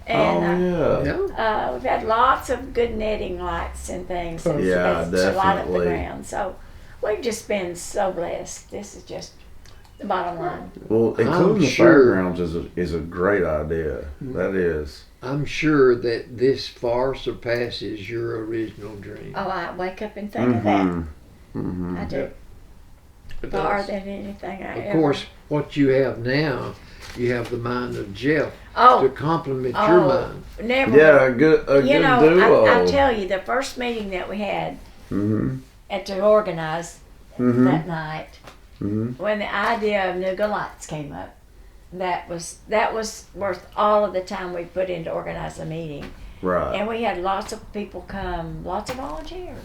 and we've had lots of good netting lights and things to light up the definitely. ground. So we've just been so blessed. This is just the bottom line. Well, including the fairgrounds is a great idea. That is. I'm sure that this far surpasses your original dream. Oh, I wake up and think of that. I do. It Far does. than anything I Of ever. course, what you have now, you have the mind of Jeff Oh, to complement your mind. never. Yeah, a good duo. I tell you, the first meeting that we had at to organize that night, when the idea of Nougat Lights came up, that was worth all of the time we put in to organize the meeting. Right. And we had lots of people come, lots of volunteers.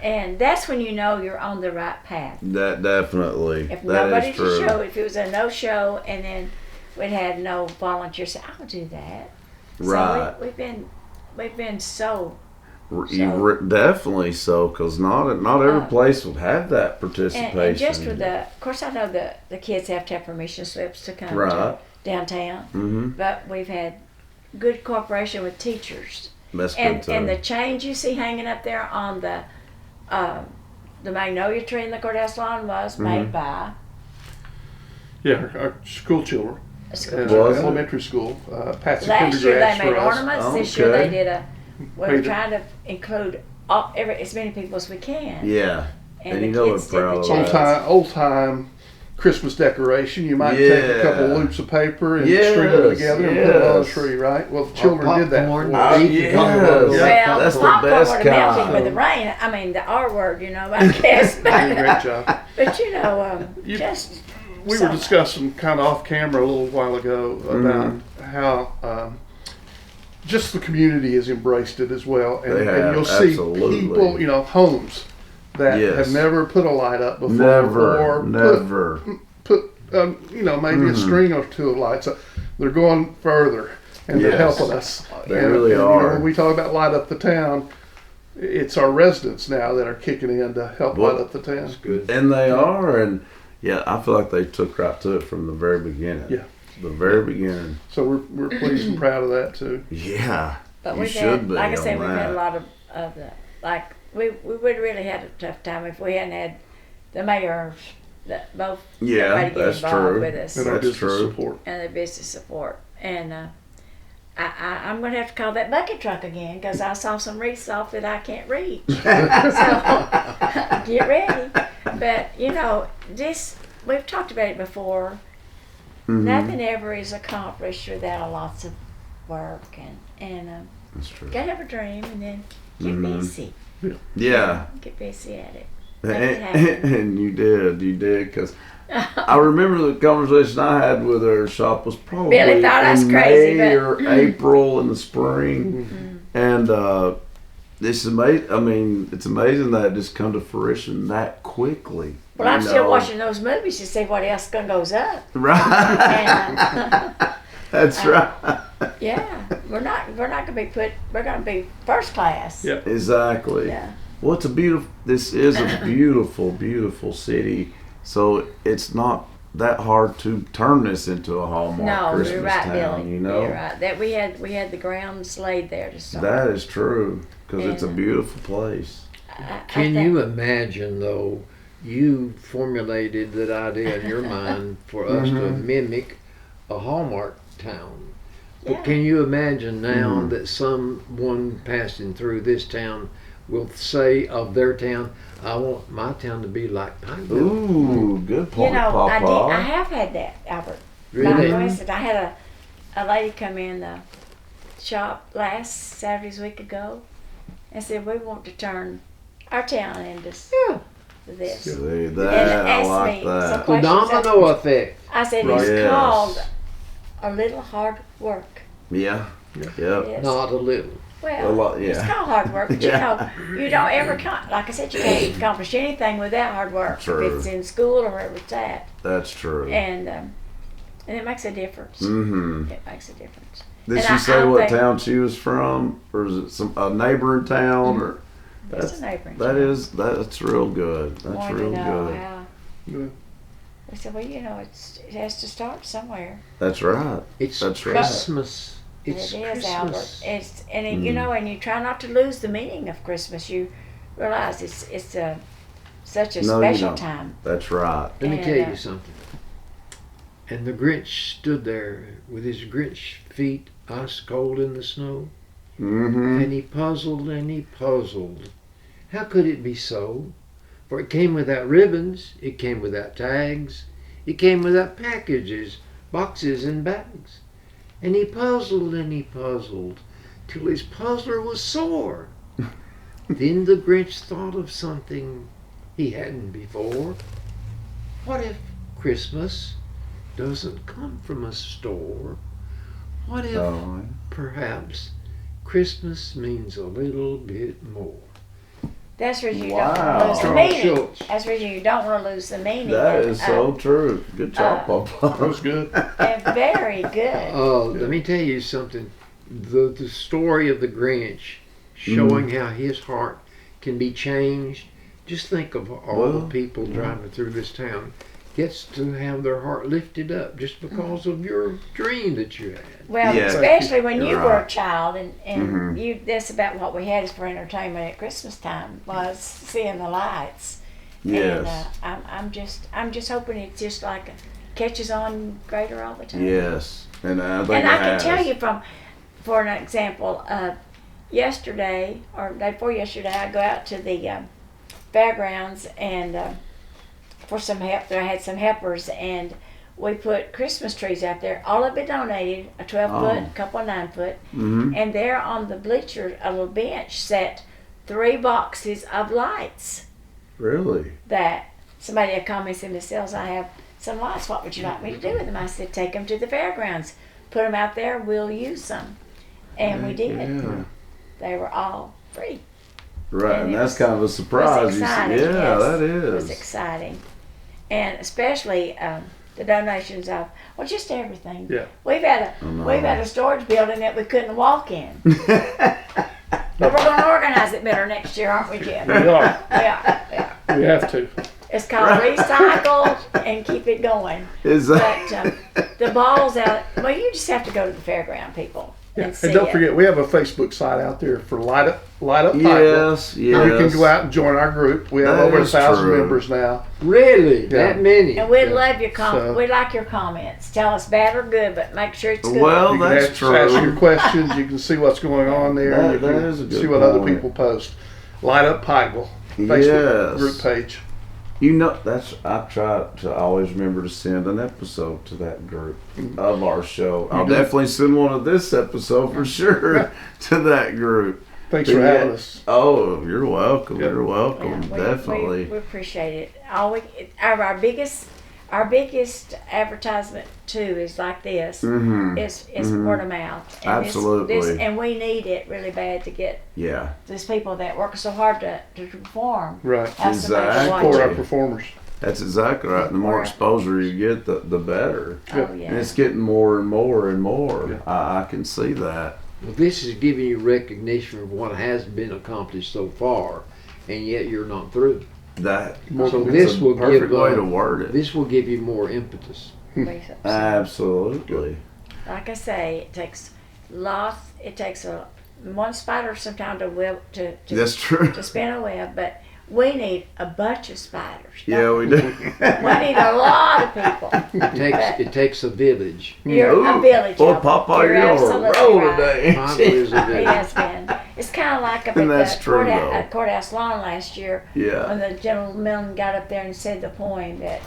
And that's when you know you're on the right path. That definitely. If that nobody is to true. show, if it was a no show, and then we'd had no volunteers, say, I'll do that. Right. So we've been so. Definitely so, because not every place would have that participation. And just with of course, I know the kids have to have permission slips to come to downtown, but we've had good cooperation with teachers. That's And good too. and the change you see hanging up there on the magnolia tree in the courthouse lawn was made by Yeah, our school children. a school. Was it? Elementary school. Patsy Last year they Pendergrass made for us. ornaments. This year they Okay. did we were Painted. trying to include as many people as we can. Yeah. And And the you know kids we're proud did of the that. change. Old time Christmas decoration. You might take a couple Yeah. loops of paper and Yes, string them together and put it on a yes. tree, right? Well, the children did that. Popcorn. for us. Yes. Well, That's the popcorn best would have melted kind. with the rain. I mean, the R word, I guess. They did a great job. But You- just We so were discussing kind of off camera a little while ago about how just the community has embraced it as well, and, They and have, you'll see absolutely. people, homes that Yes. have never put a light up before, Never. or Never. put maybe a string or two of lights. They're going further, and they're Yes. helping us. They And- really and, are. When we talk about light up the town, it's our residents now that are kicking in to help Well, light up the town. Good. And they are, and I feel like they took right to it from the very beginning. Yeah. The very beginning. So we're pleased and proud of that too. Yeah. But You we've should had, be like I said, on we've had a that. lot of the, like, we would really had a tough time if we hadn't had the mayor, both Yeah, everybody get that's involved true. with us And our That's business true. support. and the business support. And I'm going to have to call that bucket truck again because I saw some wreaths off that I can't reach. So get ready. But, we've talked about it before. Nothing ever is accomplished without lots of work and That's true. gotta have a dream and then get busy. Yeah. Get busy at it. Make it happen. And you did, because I remember the conversation I had with her. Shop was probably Billy thought I was in crazy, May but- or April in the spring, and this is amazing. I mean, it's amazing that it just come to fruition that quickly. Well, I'm you still know? watching those movies to see what else goes up. Right. And, That's right. yeah, we're not gonna be we're gonna be first class. Yeah. Exactly. Yeah. Well, this is a beautiful, beautiful city. So it's not that hard to turn this into a Hallmark No, Christmas you're right, town. Billy. You know, You're right. That we had the grounds laid there to start. that is true because it's a And, beautiful place. Can you imagine, though, you formulated that idea in your mind for us to mimic a Hallmark town? But Yeah. can you imagine now that someone passing through this town will say of their town, I want my town to be like Pikeville? Ooh, good point, Papa. I have had that, Albert. Really? For instance, I had a lady come in the shop last Saturday's week ago and said, we want to turn our town into this. See And that? I asked like me that. some The questions. domino effect. I said, Right. it's Yes. called a little hard work. Yeah. Yep. Yes. Not a little. Well, a lot. it's Yeah, called hard work, but Yeah. you don't ever, like I said, you can't accomplish anything without hard work. True. If it's in school or wherever it's at, that's true. and it makes a difference. Mm-hmm. It makes a difference. Did And she I say don't what think- town she was from, or is it a neighboring town, or It's a neighboring that town. is that's real good. That's Wanted real to know good. how. Good. We said, well, it has to start somewhere. That's right. It's That's right. Christmas. It's It is, Christmas. Albert. And you try not to lose the meaning of Christmas. You realize it's such a No, you special don't. time. That's right. Let me And, tell you something. And the Grinch stood there with his Grinch feet ice cold in the snow, Mm-hmm. and he puzzled and he puzzled. How could it be so? For it came without ribbons, it came without tags, it came without packages, boxes and bags. And he puzzled and he puzzled till his puzzler was sore. Then the Grinch thought of something he hadn't before. What if Christmas doesn't come from a store? What if Oh, perhaps Christmas means a little bit more? That's the reason you Wow. don't want to lose the Charles meaning. Schultz. That's the reason you don't want to lose the meaning. that And, is so true. Good job, That Papa. was good. and very good. Let me tell you something. The story of the Grinch showing how his heart can be changed. Just think of all Well, the people driving through this town gets to have their heart lifted up just because of your dream that you had. Well, Yeah. especially when you You're were a right. child, and Mhm. you. That's about what we had for entertainment at Christmas time was seeing the lights. Yes. And I'm just hoping it's just like catches on greater all the time. Yes. And I think And it I can has. tell you for an example, yesterday or day before yesterday, I go out to the fairgrounds and for some help. There I had some helpers, and we put Christmas trees out there. All of it donated, a 12-foot, a couple of 9-foot, Mm-hmm. and there on the bleacher, a little bench, sat 3 boxes of lights Really? that somebody had called me and said, Miss Sells, I have some lights. What would you like me to do with them? I said, take them to the fairgrounds. Put them out there. We'll use them. And we did. Yeah. They were all free. Right, And and it that's was- kind of a surprise. You exciting, see. Yeah, yes. that It was is. exciting. And especially the donations of, well, just everything. Yeah. We've had a storage building that we couldn't walk in. But we're going to organize it better next year, aren't we, Jim? We are. Yeah. We have to. It's called Recycle and Keep It Going. Is But that? the balls out, well, you just have to go to the fairground, people, Yeah. and see And don't it. forget, we have a Facebook site out there for Light Up Pikeville. Yes, yes. You can go out and join our group. We have That over is 1,000 true. members now. Really? Yeah. That many? And we'd Yeah. love your So- we'd like your comments. Tell us bad or good, but make sure it's good. Well, You can that's ask true. your questions. You can see what's going on there. That- you that can is a good see what other point. people post. Light Up Pikeville Facebook Yes. group page. You know, I try to always remember to send an episode to that group of our show. I'll do? definitely send one of this episode for sure to that group. Thanks But for yeah, having us. Oh, you're welcome. Yep. You're welcome. Yeah, Definitely. we appreciate it. Our biggest advertisement too is like this. Mm-hmm. It's word of mouth. And Absolutely. and we need it really bad to get Yeah. these people that work so hard to perform. Right. Have somebody to Exactly. watch For it. our performers. That's exactly right. The more exposure you get, the better. Oh yeah. And it's getting more and more and more. Yeah. I can see that. Well, this is giving you recognition of what has been accomplished so far, and yet you're not through. That So it's this a will perfect give way to word it. this will give you more impetus. Absolutely. Like I say, it takes lots. It takes one spider sometime to That's true. to spin a web, but we need a bunch of spiders. Yeah, we do. We need a lot of people. It takes a village. You're a Ooh. village. Well, y'all. Papa, you're on a absolutely roll right. today. Mine is a It village. has been. It's kind of like up And at that's the true, though. courthouse lawn last year Yeah. when the gentleman got up there and said the poem that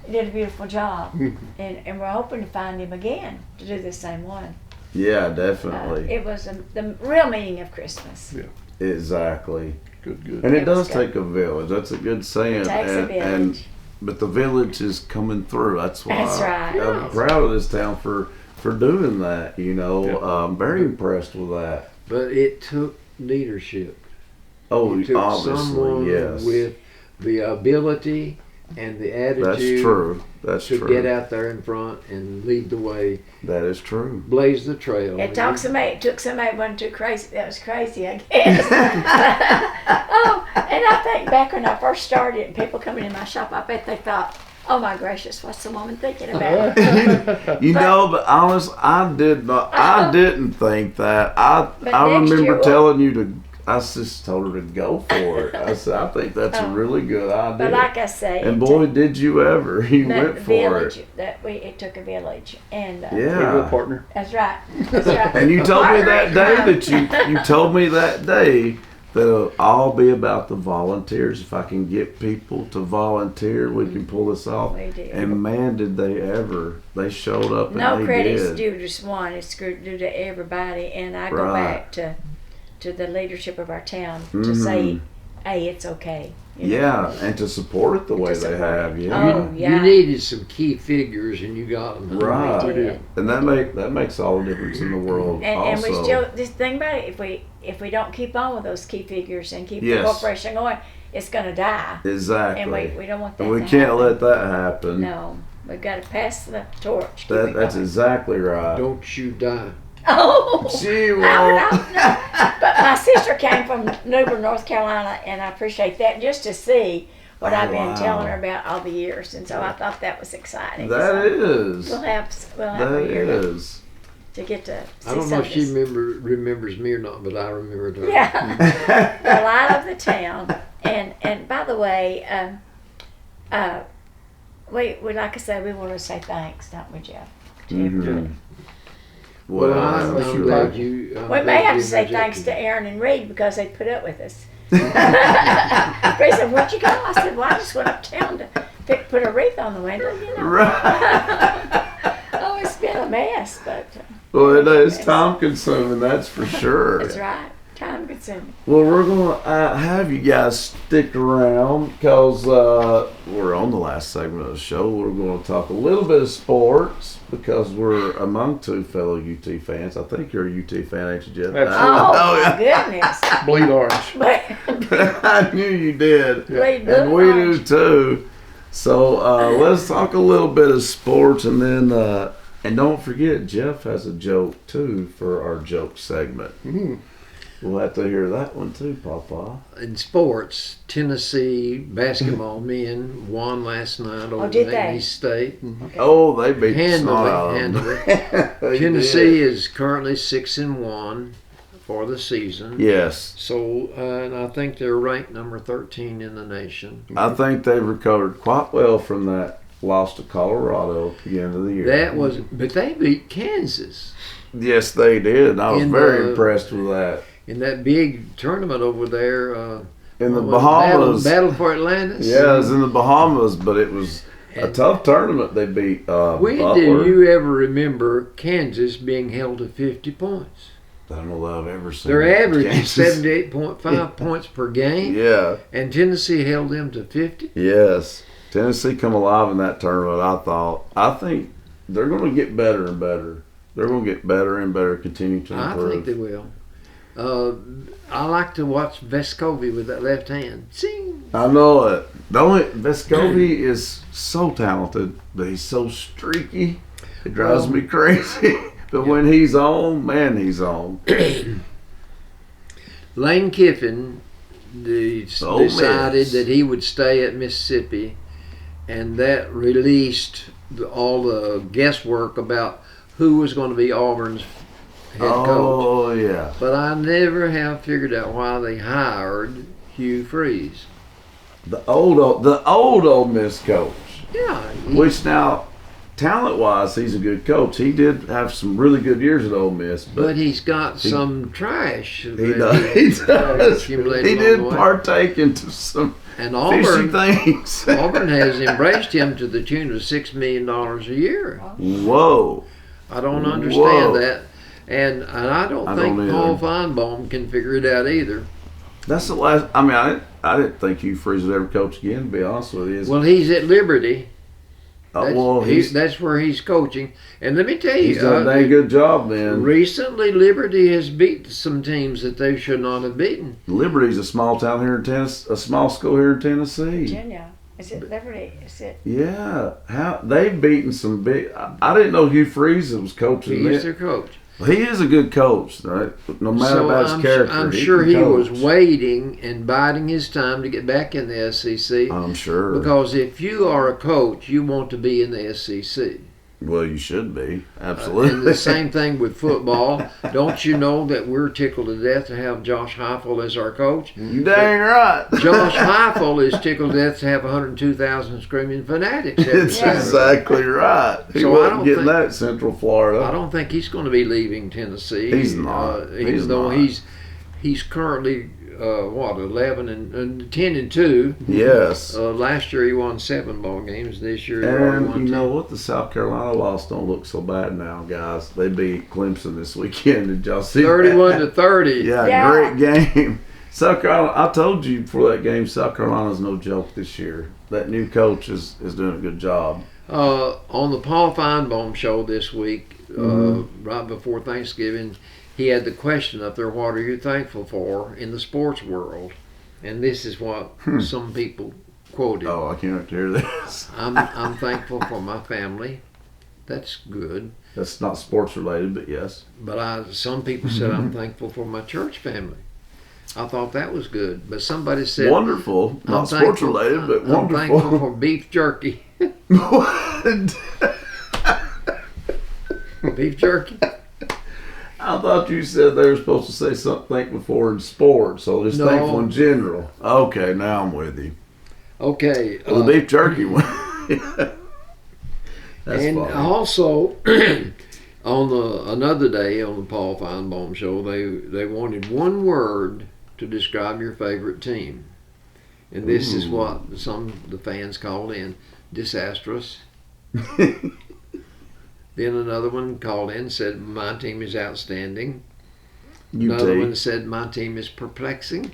he did a beautiful job. and we're hoping to find him again to do the same one. Yeah, definitely. It was the real meaning of Christmas. Yeah. Exactly. Good, good. And it It was does good. take a village. That's a good saying. It takes a village. But the village is coming through. That's why That's right. I'm proud of this town for doing that. You know, Yeah. I'm very impressed with that. But it took leadership. Oh, It took obviously, someone yes. with the ability and the attitude That's true. That's to true. get out there in front and lead the way, That is true. blaze the trail. It took somebody wasn't too crazy. That was crazy, I guess. Oh, and I think back when I first started and people coming in my shop, I bet they thought, oh my gracious, what's the woman thinking about? But honest, I didn't think that. I But next remember year, telling you to. I just told her to go for it. I said, I think that's a Oh. really good idea. But like I say, and it boy, took did you ever! You that went for village. it. It took a village, and Be a Yeah. partner. that's right. That's right. And you told me that day Partner. that you told me that day that it'll all be about the volunteers. If I can get people to volunteer, we can pull this off. We did. And man, did they ever! They showed up and No they credit's did. due to just one. It's due to everybody, and I go Right. back to the leadership of our town to Mhm. say, "Hey, it's okay." You know? Yeah, and to support it the way To they support have. it. Yeah. Oh, yeah. You needed some key figures, and you got them. Right. We did. And that makes all the difference in the world. And we also. still this thing about it. If we don't keep on with those key figures and keep Yes. the corporation going, it's going to die. Exactly. And we don't want that. And we to can't happen. let that happen. No, we've got to pass the torch. Keep it That's going. exactly right. Don't you die. Oh, She I won't. don't know. But my sister came from Newbern, North Carolina, and I appreciate that just to see what Oh, I've been wow. telling her about all the years, and so I thought that was exciting. That So is. We'll have That a year is. to get to see I don't some know of if she this. remembers me or not, but I remember her. Yeah, the light of the town. And by the way, we like I said, we want to say thanks, don't we, Jeff? To everybody. Mhm. Well, I'm I'm sure. glad you. We may have to say thanks to Aaron and Reed because they put up with us. They said, "Where'd you go?" I said, "Well, I just went uptown to put a wreath on the window." You know. Right. Oh, it's been a mess, but Well, it is time consuming, that's for sure. that's right. Time consuming. Well, we're going to have you guys stick around because we're on the last segment of the show. We're going to talk a little bit of sports because we're among two fellow UT fans. I think you're a UT fan, ain't you, Jeff? Absolutely. Oh, yeah. my goodness. Bleed orange. I knew you did. Bleed And blue we orange. do too. So let's talk a little bit of sports and then, and don't forget, Jeff has a joke too for our joke segment. Mm. We'll have to hear that one too, Papa. In sports, Tennessee basketball men won last night over did McNeese they? State. Oh, they beat the snot out of Handily. them. They Tennessee did. is currently 6-1 for the season. Yes. So, and I think they're ranked number 13 in the nation. I think they've recovered quite well from that loss to Colorado at the end of the year. But they beat Kansas Yes, they did. I was In very the- impressed with that. in that big tournament over there. In the what was it? Bahamas. Battle for Atlantis. Yeah, it was in the Bahamas, but it was a tough tournament. They beat When Butler. do you ever remember Kansas being held to 50 points? I don't know that I've ever seen Their that. average is Kansas. 78.5 points per game, Yeah, and Tennessee held them to 50. yes. Tennessee come alive in that tournament, I think they're going to get better and better. They're going to get better and better, continue to I improve. think they will. I like to watch Vescovi with that left hand. Zing! I know it. The only Vescovi is so talented, but he's so streaky. It drives Well, me crazy. But when he's on, man, he's on. Lane Kiffin Ole decided Miss. that he would stay at Mississippi, and that released all the guesswork about who was going to be Auburn's head coach. Oh yeah. But I never have figured out why they hired Hugh Freeze. The old Ole Miss coach. Yeah, Which now, talent-wise, he's a good coach. He did have some really good years at Ole Miss, but he's got some trash. he does. He does. accumulated He along did the way. partake into some And fishy Auburn, things. Auburn has embraced him to the tune of $6 million a year. Whoa. I don't understand Whoa. that. And I don't I think don't Paul either. Feinbaum can figure it out either. That's the last. I mean, I didn't think Hugh Freeze would ever coach again. To be honest with you, Well, he's at Liberty. That's where he's coaching. And let me tell you, he's done a dang good job then. Recently, Liberty has beat some teams that they should not have beaten. Liberty's a small town here in Tennessee, a small school here in Tennessee. Virginia. Is it Liberty? Is it? Yeah, they've beaten some big. I didn't know Hugh Freeze was coaching. He's their coach. He is a good coach, right? No matter about his character. I'm sure he was waiting and biding his time to get back in the SEC. I'm sure. Because if you are a coach, you want to be in the SEC. Well, you should be. Absolutely. And the same thing with football. Don't you know that we're tickled to death to have Josh Heupel as our coach? You dang right. Josh Heupel is tickled to death to have 102,000 screaming fanatics. It's exactly right. He wasn't getting that in Central Florida. I don't think he's going to be leaving Tennessee. He's not. He's currently 11 and 10 and 2. Yes. Last year he won 7 ball games. This year he already won 10. You know what? The South Carolina loss don't look so bad now, guys. They beat Clemson this weekend. Did y'all see 31-30. Yeah, great game. South Carolina. I told you before that game, South Carolina's no joke this year. That new coach is doing a good job. On the Paul Feinbaum show this week, right before Thanksgiving, he had the question up there, what are you thankful for in the sports world? And this is what some people quoted. Oh, I can't wait to hear this. I'm thankful for my family. That's good. That's not sports related, but yes. But some people said I'm thankful for my church family. I thought that was good. But somebody said... Wonderful. Not sports related, but wonderful. I'm thankful for beef jerky. What? Beef jerky? I thought you said they were supposed to say something thankful for in sports, so just thankful in general. Okay, now I'm with you. Okay. Well, the beef jerky one. That's and funny. Also, on another day on the Paul Feinbaum show, they wanted one word to describe your favorite team, and this is what some of the fans called in: disastrous. Then another one called in and said, my team is outstanding. Another one said, my team is perplexing.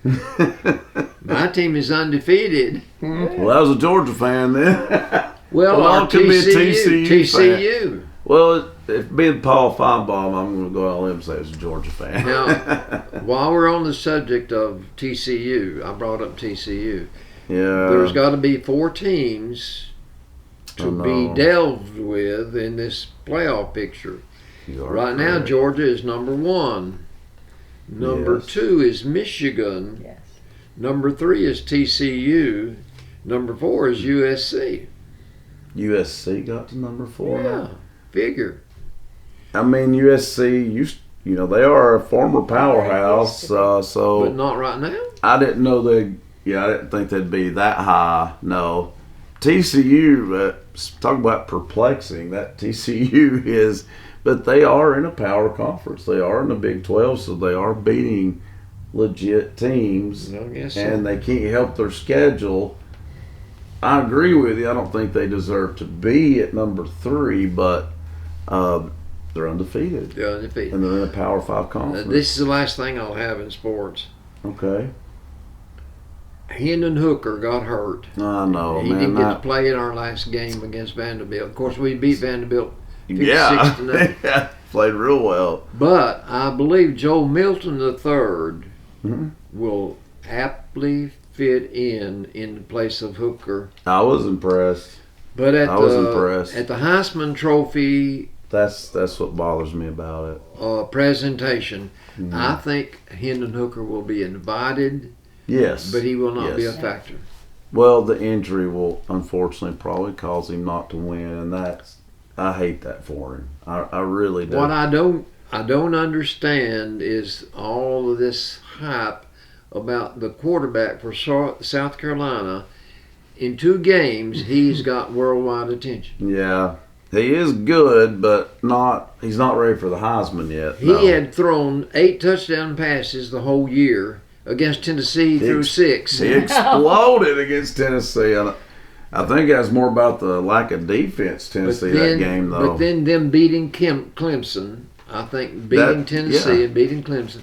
My team is undefeated. Well, I was a Georgia fan then. Well, it could be a TCU fan. Well, if being Paul Feinbaum, I'm going to go out on and say it's a Georgia fan. Now, while we're on the subject of TCU, I brought up TCU. Yeah. There's got to be 4 teams to be delved with in this playoff picture. Right now, Georgia is number 1. Number 2 is Michigan. Yes. Number 3 is TCU. Number 4 is USC. USC got to number 4 now. Figure. I mean, USC, you know, they are a former powerhouse, so. But not right now. I didn't know I didn't think they'd be that high. No. TCU, talk about perplexing, that TCU is, but they are in a power conference. They are in the Big 12, so they are beating legit teams. I guess so. And they can't help their schedule. I agree with you. I don't think they deserve to be at number 3, but they're undefeated. They're undefeated. And they're in a Power 5 conference. This is the last thing I'll have in sports. Okay. Hendon Hooker got hurt. I know, He didn't get to play in our last game against Vanderbilt. Of course, we beat Vanderbilt 56-0. Yeah, played real well. But I believe Joe Milton III will aptly fit in the place of Hooker. I was impressed. But I was impressed. At the Heisman Trophy, that's what bothers me about it. Presentation, I think Hendon Hooker will be invited. Yes. But he will not be a factor. Well, the injury will unfortunately probably cause him not to win, and I hate that for him. I really do. What I don't understand is all of this hype about the quarterback for South Carolina. In 2 games, he's got worldwide attention. Yeah. He is good, but he's not ready for the Heisman yet. He had thrown 8 touchdown passes the whole year against Tennessee through 6. He exploded against Tennessee. I think that's more about the lack of defense Tennessee that game, though. But then them beating Clemson, I think Tennessee and beating Clemson,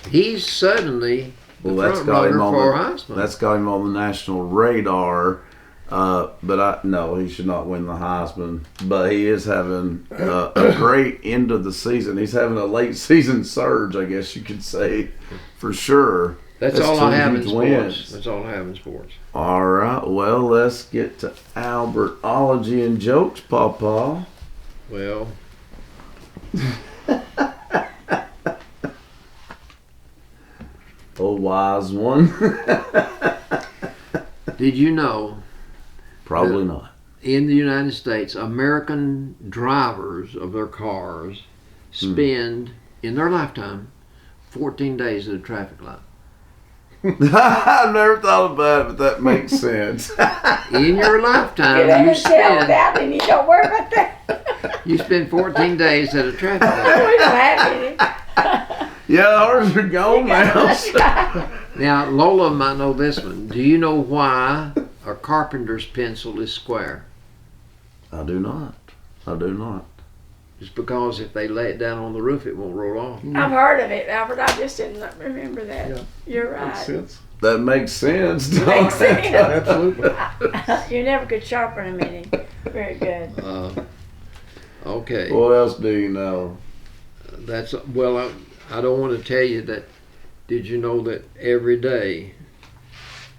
he's suddenly the front runner for Heisman. That's got him on the national radar. But no, he should not win the Heisman. But he is having a great end of the season. He's having a late season surge, I guess you could say, for sure. That's all I have in huge sports. wins. That's all I have in sports. All right, well, let's get to Albertology and jokes, Pawpaw. Well, Oh, wise one. did you know Probably not. in the United States, American drivers of their cars spend, in their lifetime, 14 days at a traffic light? I've never thought about it, but that makes sense. In your lifetime, Get you in spend that and you don't worry about that. you spend 14 days at a traffic light. We don't have any. Yeah, ours are gone now. Now, Lola might know this one. Do you know why a carpenter's pencil is square? I do not. It's because if they lay it down on the roof, it won't roll off. I've heard of it, Albert. I just didn't remember that. Yeah. You're Makes right. sense. That makes sense. Don't Makes sense. it? Absolutely. You never could sharpen a mini. Very good. Okay. What else do you know? That's well. I don't want to tell you that. Did you know that every day,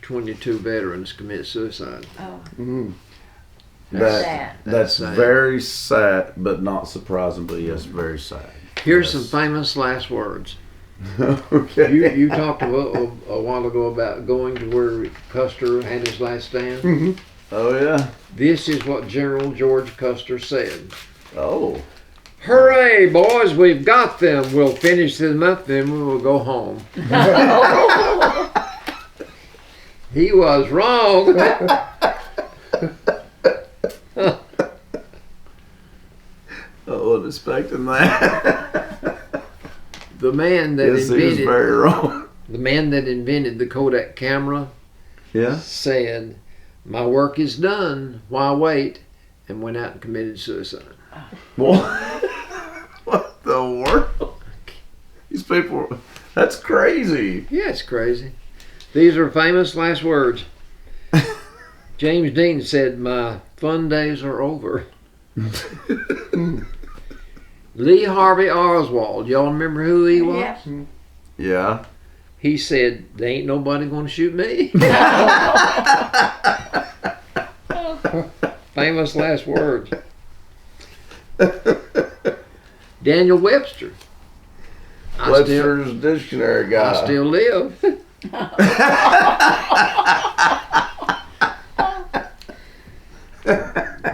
22 veterans commit suicide? Oh, Mm. sad. That's sad. very sad, but not surprisingly, yes, very sad. Here's Yes. some famous last words. Okay. You talked a while ago about going to where Custer had his last stand. Mm-hmm. Oh yeah. This is what General George Custer said. Oh. Hooray, boys, we've got them. We'll finish them up, then we will go home. He was wrong. I wasn't expecting that. The man that Yes, he was invented very wrong. the man that invented the Kodak camera Yeah. said, "My work is done. Why wait?" and went out and committed suicide. What? What the world? These people. That's crazy. Yeah, it's crazy. These are famous last words. James Dean said, "My fun days are over." Lee Harvey Oswald, y'all remember who he was? Yeah. Yeah. He said, "There ain't nobody gonna shoot me." Famous last words. Daniel Webster. Webster's dictionary guy. I still live.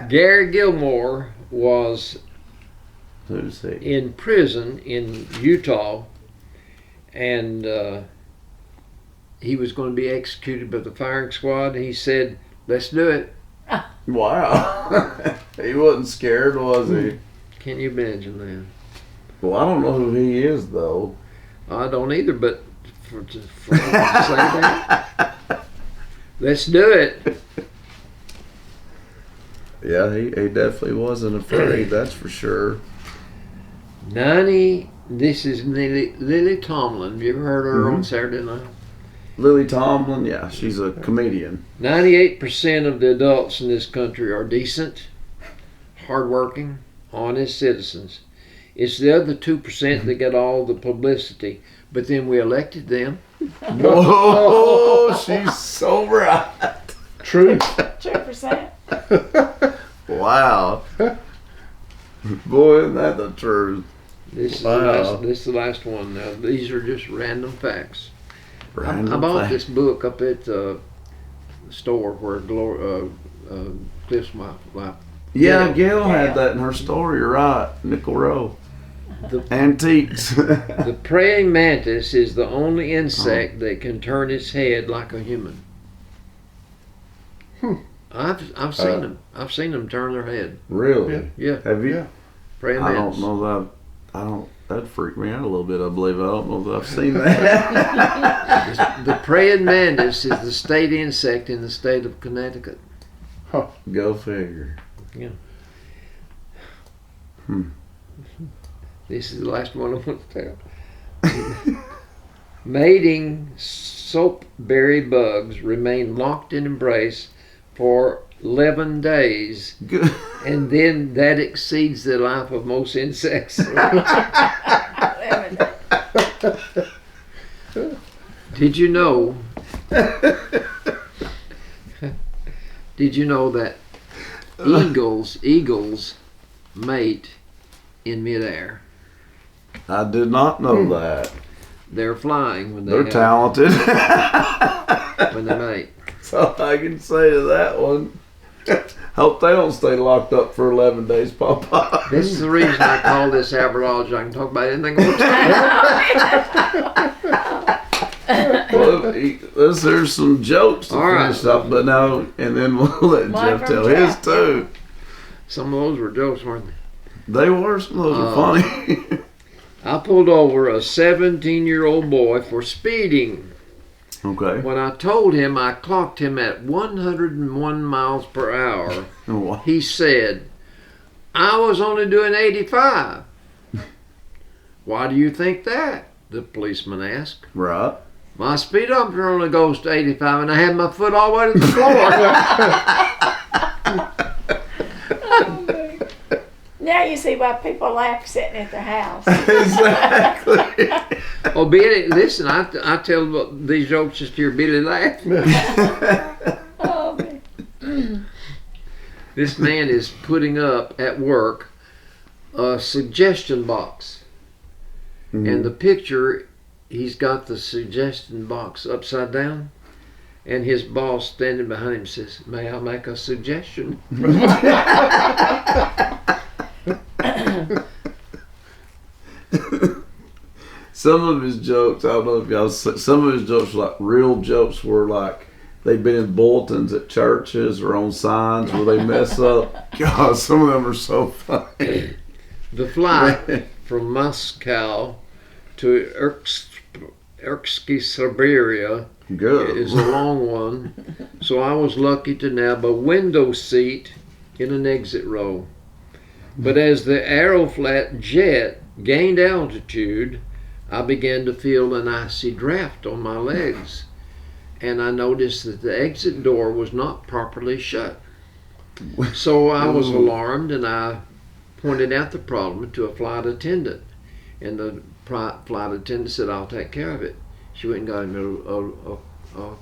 Gary Gilmore was Who's he? in prison in Utah, and he was going to be executed by the firing squad. He said, "Let's do it." Wow. He wasn't scared, was he? Can you imagine that? Well, I don't know who he is, though. I don't either, but for him to say that, let's do it. Yeah, he definitely wasn't afraid, that's for sure. This is Lily Tomlin. Have you ever heard of her on Saturday Night? Lily Tomlin, yeah, she's a comedian. 98% of the adults in this country are decent, hardworking, honest citizens. It's the other 2% that get all the publicity. But then we elected them. Whoa, she's so right. Truth. 2%. Wow. Boy, isn't that the truth? This is, Wow. this is the last one now. These are just random facts. I Random bought fact. this book up at the store where Cliff's wife. Yeah, Gail Yeah. had that in her story, you're right. Nickel Row. The- Antiques. The praying mantis is the only insect that can turn its head like a human. I've seen them. I've seen them turn their head. Really? Yeah, Have you? Yeah. praying I mantis. don't know that. That'd freak me out a little bit, I believe. I don't know if I've seen that. The praying mantis is the state insect in the state of Connecticut. Go figure. This is the last one I want to tell. Mating soapberry bugs remain locked in embrace for 11 days. Good. And then that exceeds the life of most insects. Did you know? Did you know that eagles mate in midair? I did not know that. They're flying when They're talented. when they mate. That's all I can say to that one. Hope they don't stay locked up for 11 days, Papa. This is the reason I call this Albertology. I can talk about anything I want to. Well, there's some jokes to All right. finish up, but now, and then we'll let Mine Jeff from tell Jeff, his too. Some of those were jokes, weren't they? They were, some of those are funny. I pulled over a 17-year-old boy for speeding. Okay. When I told him I clocked him at 101 miles per hour, he said, "I was only doing 85. "Why do you think that?" the policeman asked. Right. "My speedometer only goes to 85 and I had my foot all the way to the floor." Now you see why people laugh sitting at their house. Exactly. Oh, Billy, listen, I tell these jokes just to hear Billy laugh. Oh, man. This man is putting up at work a suggestion box. And the picture, he's got the suggestion box upside down. And his boss standing behind him says, "May I make a suggestion?" Some of his jokes, I don't know if y'all, some of his jokes were like real jokes were like they've been in bulletins at churches or on signs where they mess up. God, some of them are so funny. The flight from Moscow to Irkutsk, Siberia Good. is a long one, so I was lucky to nab a window seat in an exit row. But as the Aeroflot jet gained altitude, I began to feel an icy draft on my legs, and I noticed that the exit door was not properly shut. So I was alarmed, and I pointed out the problem to a flight attendant, and the flight attendant said, "I'll take care of it." She went and got him a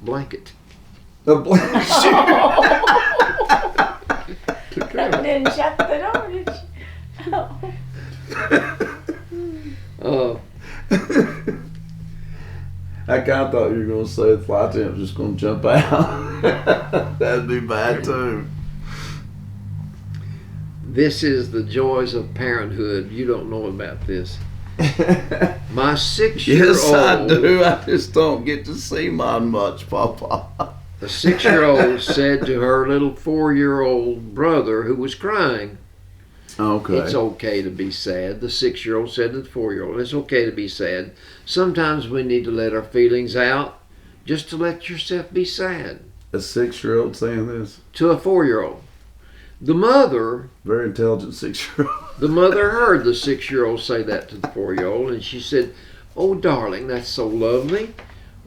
blanket. A blanket. Didn't shut the door, did you? Oh. I kind of thought you were going to say the flight attendant was just going to jump out. That'd be bad too. This is the joys of parenthood. You don't know about this. My 6-year-old. Yes, I do. I just don't get to see mine much, Papa. The 6-year-old said to her little 4-year-old brother who was crying, Okay. "It's okay to be sad." The 6-year-old said to the 4-year-old, "It's okay to be sad. Sometimes we need to let our feelings out just to let yourself be sad." A 6-year-old saying this? To a 4-year-old. The mother Very intelligent 6-year-old. The mother heard the 6-year-old say that to the 4-year-old, and she said, "Oh, darling, that's so lovely.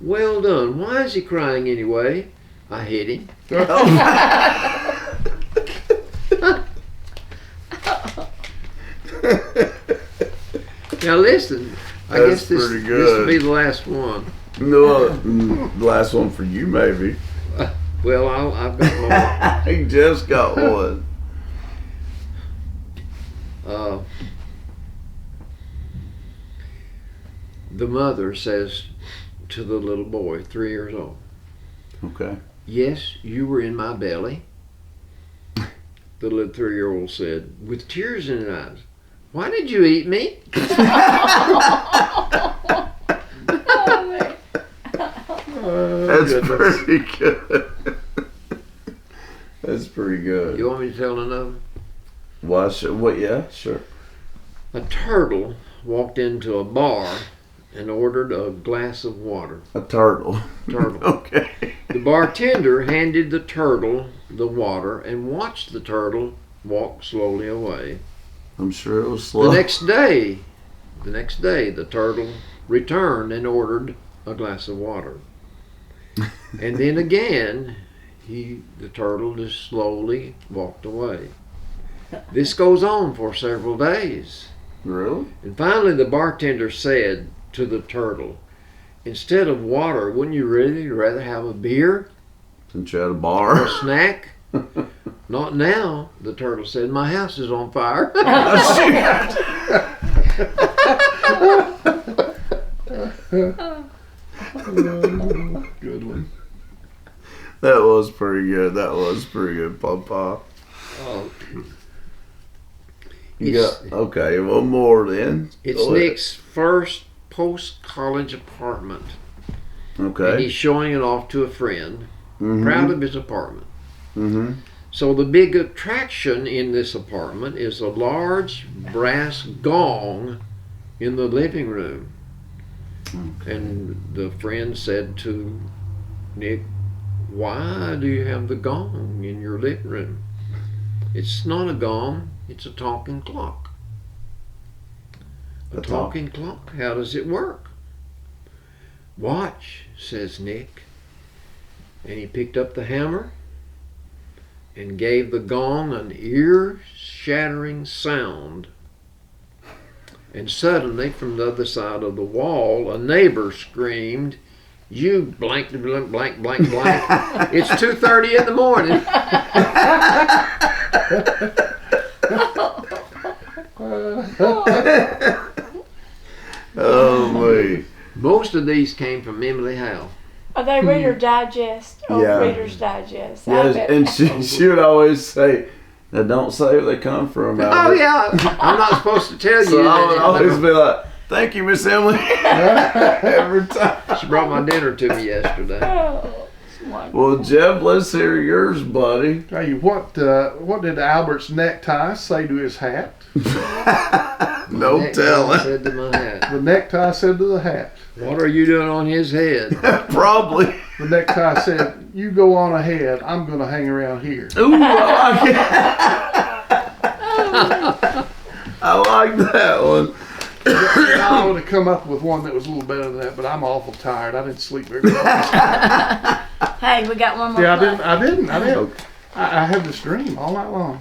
Well done. Why is he crying anyway?" "I hit him." Now listen, I That's guess this pretty will be good. the last one. No, the last one for you, maybe. Well, I've got more. He just got one. The mother says to the little boy, 3 years old, Okay. "Yes, you were in my belly." The little 3-year-old said, with tears in his eyes, "Why did you eat me?" That's pretty good. That's pretty good. You want me to tell another? Why? What? Yeah, sure. A turtle walked into a bar and ordered a glass of water. A turtle. Turtle. Okay. The bartender handed the turtle the water and watched the turtle walk slowly away. I'm sure it was slow. The next day, the turtle returned and ordered a glass of water. And then again, The turtle just slowly walked away. This goes on for several days. Really? And finally the bartender said to the turtle, instead of water, wouldn't you really rather have a beer Since you had a or bar. a snack? Not now, the turtle said. My house is on fire. Good one. That was pretty good. That was pretty good, Papa. Oh, You got okay. One more then. it's Go ahead. Nick's first post-college apartment. And Okay. he's showing it off to a friend. Mhm. Proud of his apartment. Mhm. So the big attraction in this apartment is a large brass gong in the living room. And the friend said to Nick, why do you have the gong in your living room? It's not a gong, it's a talking clock. A talking clock? How does it work? Watch, says Nick. And he picked up the hammer and gave the gong an ear-shattering sound. And suddenly, from the other side of the wall, a neighbor screamed, "You blank, blank, blank, blank, blank. It's 2:30 in the morning." Oh wait. Most of these came from Emily Howe. Are they Reader Digest or Yeah. Reader's Digest? I Yes, bet. and she would always say, "Now don't say where they come from." Oh Albert." yeah, I'm not supposed to tell So you I would that. always be like, "Thank you, Miss Emily." Every time. She brought my dinner to me yesterday. Oh, it's wonderful. Well, Jeff, let's hear yours, buddy. Hey, what did Albert's necktie say to his hat? No Neck telling. said to my hat, The necktie said to the hat. "What are you doing on his head?" Probably. The necktie said, "You go on ahead. I'm going to hang around here." Ooh, I like it. I like that one. I would have come up with one that was a little better than that, but I'm awful tired. I didn't sleep very well. Hey, we got one more. Yeah, plug. I didn't. I had this dream all night long.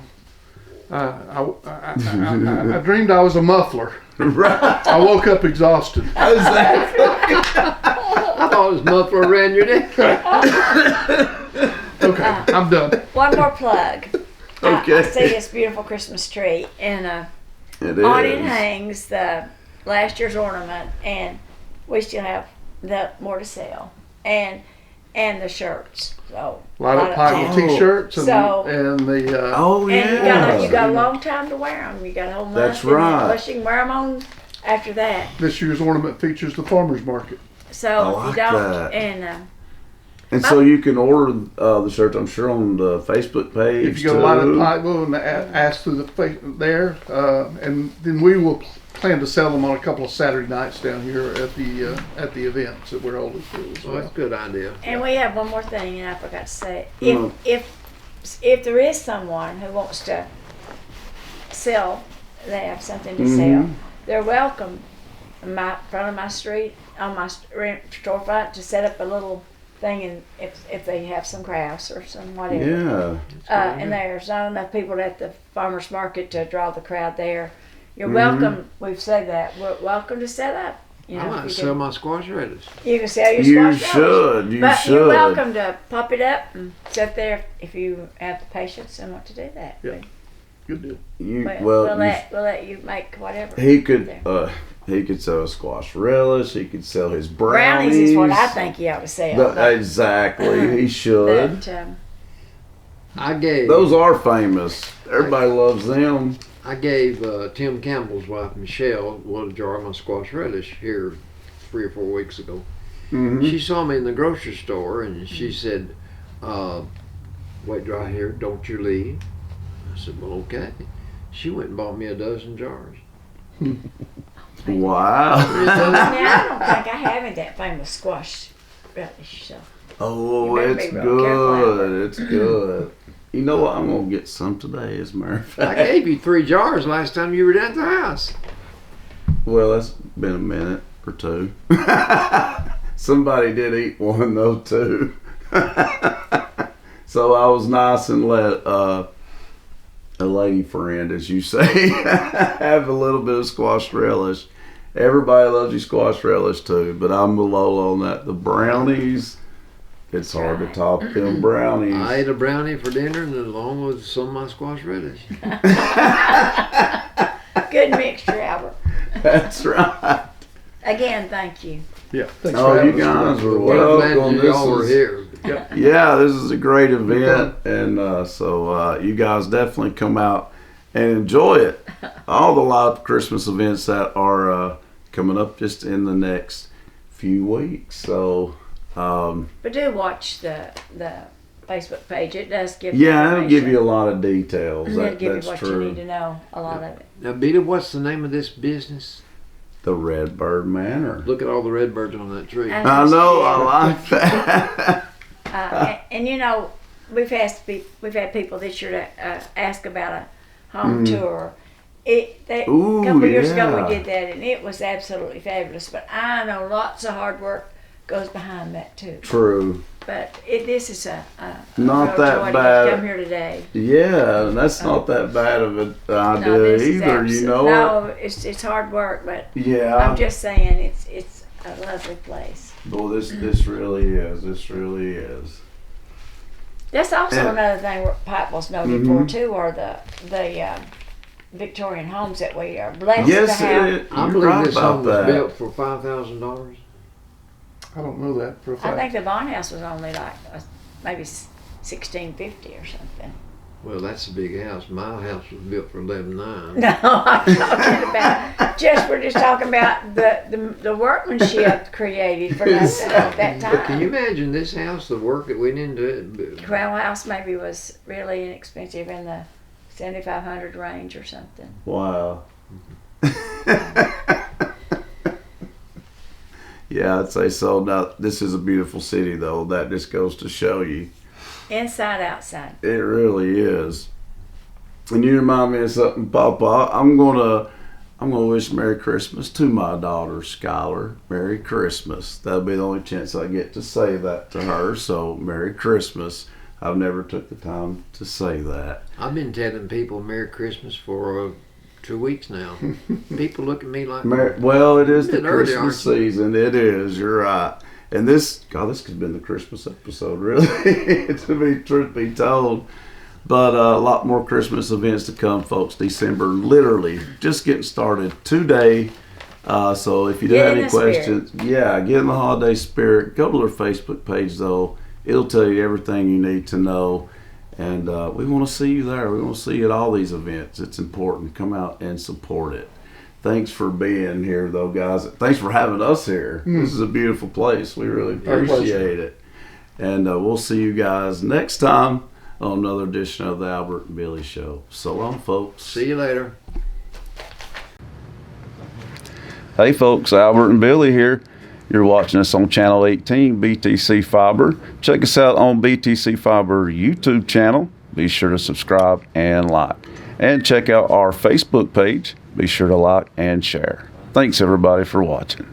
I dreamed I was a muffler. Right. I woke up exhausted. Exactly. I thought it was muffler around your neck. Okay, I'm done. One more plug. Okay. I see this beautiful Christmas tree, and It on it is. hangs the last year's ornament, and we still have more to sell, and the shirts. So A lot of Pikeville t-shirts and So- the Oh and yeah. you got a long time to wear them. You got a whole month. That's and then right. plus you can wear them on after that. this year's ornament features the farmers market. So I if like you don't, that. and And so you can order the shirts, I'm sure, on the Facebook page. If you go to Line too. at Pikeville and ask through the there, and then we will plan to sell them on a couple of Saturday nights down here at the events that we're holding for as Well, well. that's a good idea. And we have one more thing, and I forgot to say it. Mm. If there is someone who wants to sell, they have something to Mhm. sell, they're welcome in my front of my street, on my storefront, to set up a little thing, and if they have some crafts or some whatever. Yeah. And there's not enough people at the farmers market to draw the crowd there. You're Mhm. welcome. We've said that. We're welcome to set up. You know, I if might you sell can- my squash radish. You can sell your You squash should. You but should. you're welcome to pop it up and sit there if you have the patience and want to do that. Yeah. Good deal. You, We'll well, let you make whatever. he could. there. He could sell a squash relish. He could sell his brownies. Brownies is what I think he ought to sell. Exactly. He should. But, I gave Those are famous. Everybody loves them. I gave Tim Campbell's wife Michelle a jar of my squash relish here 3 or 4 weeks ago. Mhm. She saw me in the grocery store and she said, "Wait till I hear, don't you leave." I said, "Well, okay." She went and bought me a dozen jars. Wow. now, I don't think I have any that famous squash relish. So. Oh, You better it's be real careful, good. It's good. You know what? I'm gonna get some today, as a matter of I fact. gave you 3 jars last time you were down at the house. Well, that's been a minute or two. Somebody did eat one though too. So I was nice and let a lady friend, as you say, have a little bit of squash relish. Everybody loves you squash relish too, but I'm with Lola on that. The brownies, it's hard to top them brownies. I ate a brownie for dinner and along with some of my squash relish. Good mixture, Albert. That's right. Again, thank you. Yeah. Thanks Oh, for having you us. guys were Well, welcome. glad you all were here. Yeah, this is a great event, and so you guys definitely come out and enjoy it. All the live Christmas events that are coming up just in the next few weeks. So, But do watch the Facebook page. It does give yeah, it'll give information. you a lot of details. It'll That, give that's you what true. you need to know. A lot of it. Now, Beta, what's the name of this business? The Red Bird Manor. Look at all the red birds on that tree. And I know, I like that. and you know, we've had people this year to ask about a home tour. A Ooh, couple of years ago yeah. we did that, and it was absolutely fabulous. But I know lots of hard work goes behind that too. True. But this is a Not real that joy bad. to come here today. Yeah, and that's not that bad of an idea No, this is either. You know no, it's hard work, but it? Yeah. I'm just saying it's a lovely place. Boy, this really is. This really is. That's also And- another thing Pikeville's noted Mhm. for too, are the Victorian homes that we are blessed Yes, to have. you're I believe right this about home was that. built for $5,000. I don't know that for a I fact. think the Bond House was only like maybe $1,650 or something. Well, that's a big house. My house was built for $11,900. No, I'm talking about we're just talking about the workmanship created for that at that But can you time. imagine this house, the work that went into it? Crown House maybe was really inexpensive in the 7,500 range or something. Wow. Yeah, I'd say so. Now, this is a beautiful city, though. That just goes to show you. Inside, outside. It really is. And you remind me of something, Papa. I'm gonna wish Merry Christmas to my daughter, Skylar. Merry Christmas. That'll be the only chance I get to say that to her. So, Merry Christmas. I've never took the time to say that. I've been telling people Merry Christmas for 2 weeks now. People look at me like, Well, it is the Bit early, Christmas aren't season. It is. You're right. And this could have been the Christmas episode, really, truth be told. But a lot more Christmas events to come, folks. December, literally just getting started today. So if you do Get have in any the spirit. questions, get in the holiday spirit. Go to their Facebook page, though. It'll tell you everything you need to know. And we want to see you there. We want to see you at all these events. It's important. Come out and support it. Thanks for being here, though, guys. Thanks for having us here. This is a beautiful place. We really Our pleasure. appreciate it. And we'll see you guys next time on another edition of the Albert and Billy Show. So long, folks. see you later. Hey, folks. Albert and Billy here. You're watching us on Channel 18, BTC Fiber. Check us out on BTC Fiber YouTube channel. Be sure to subscribe and like. And check out our Facebook page. Be sure to like and share. Thanks, everybody, for watching.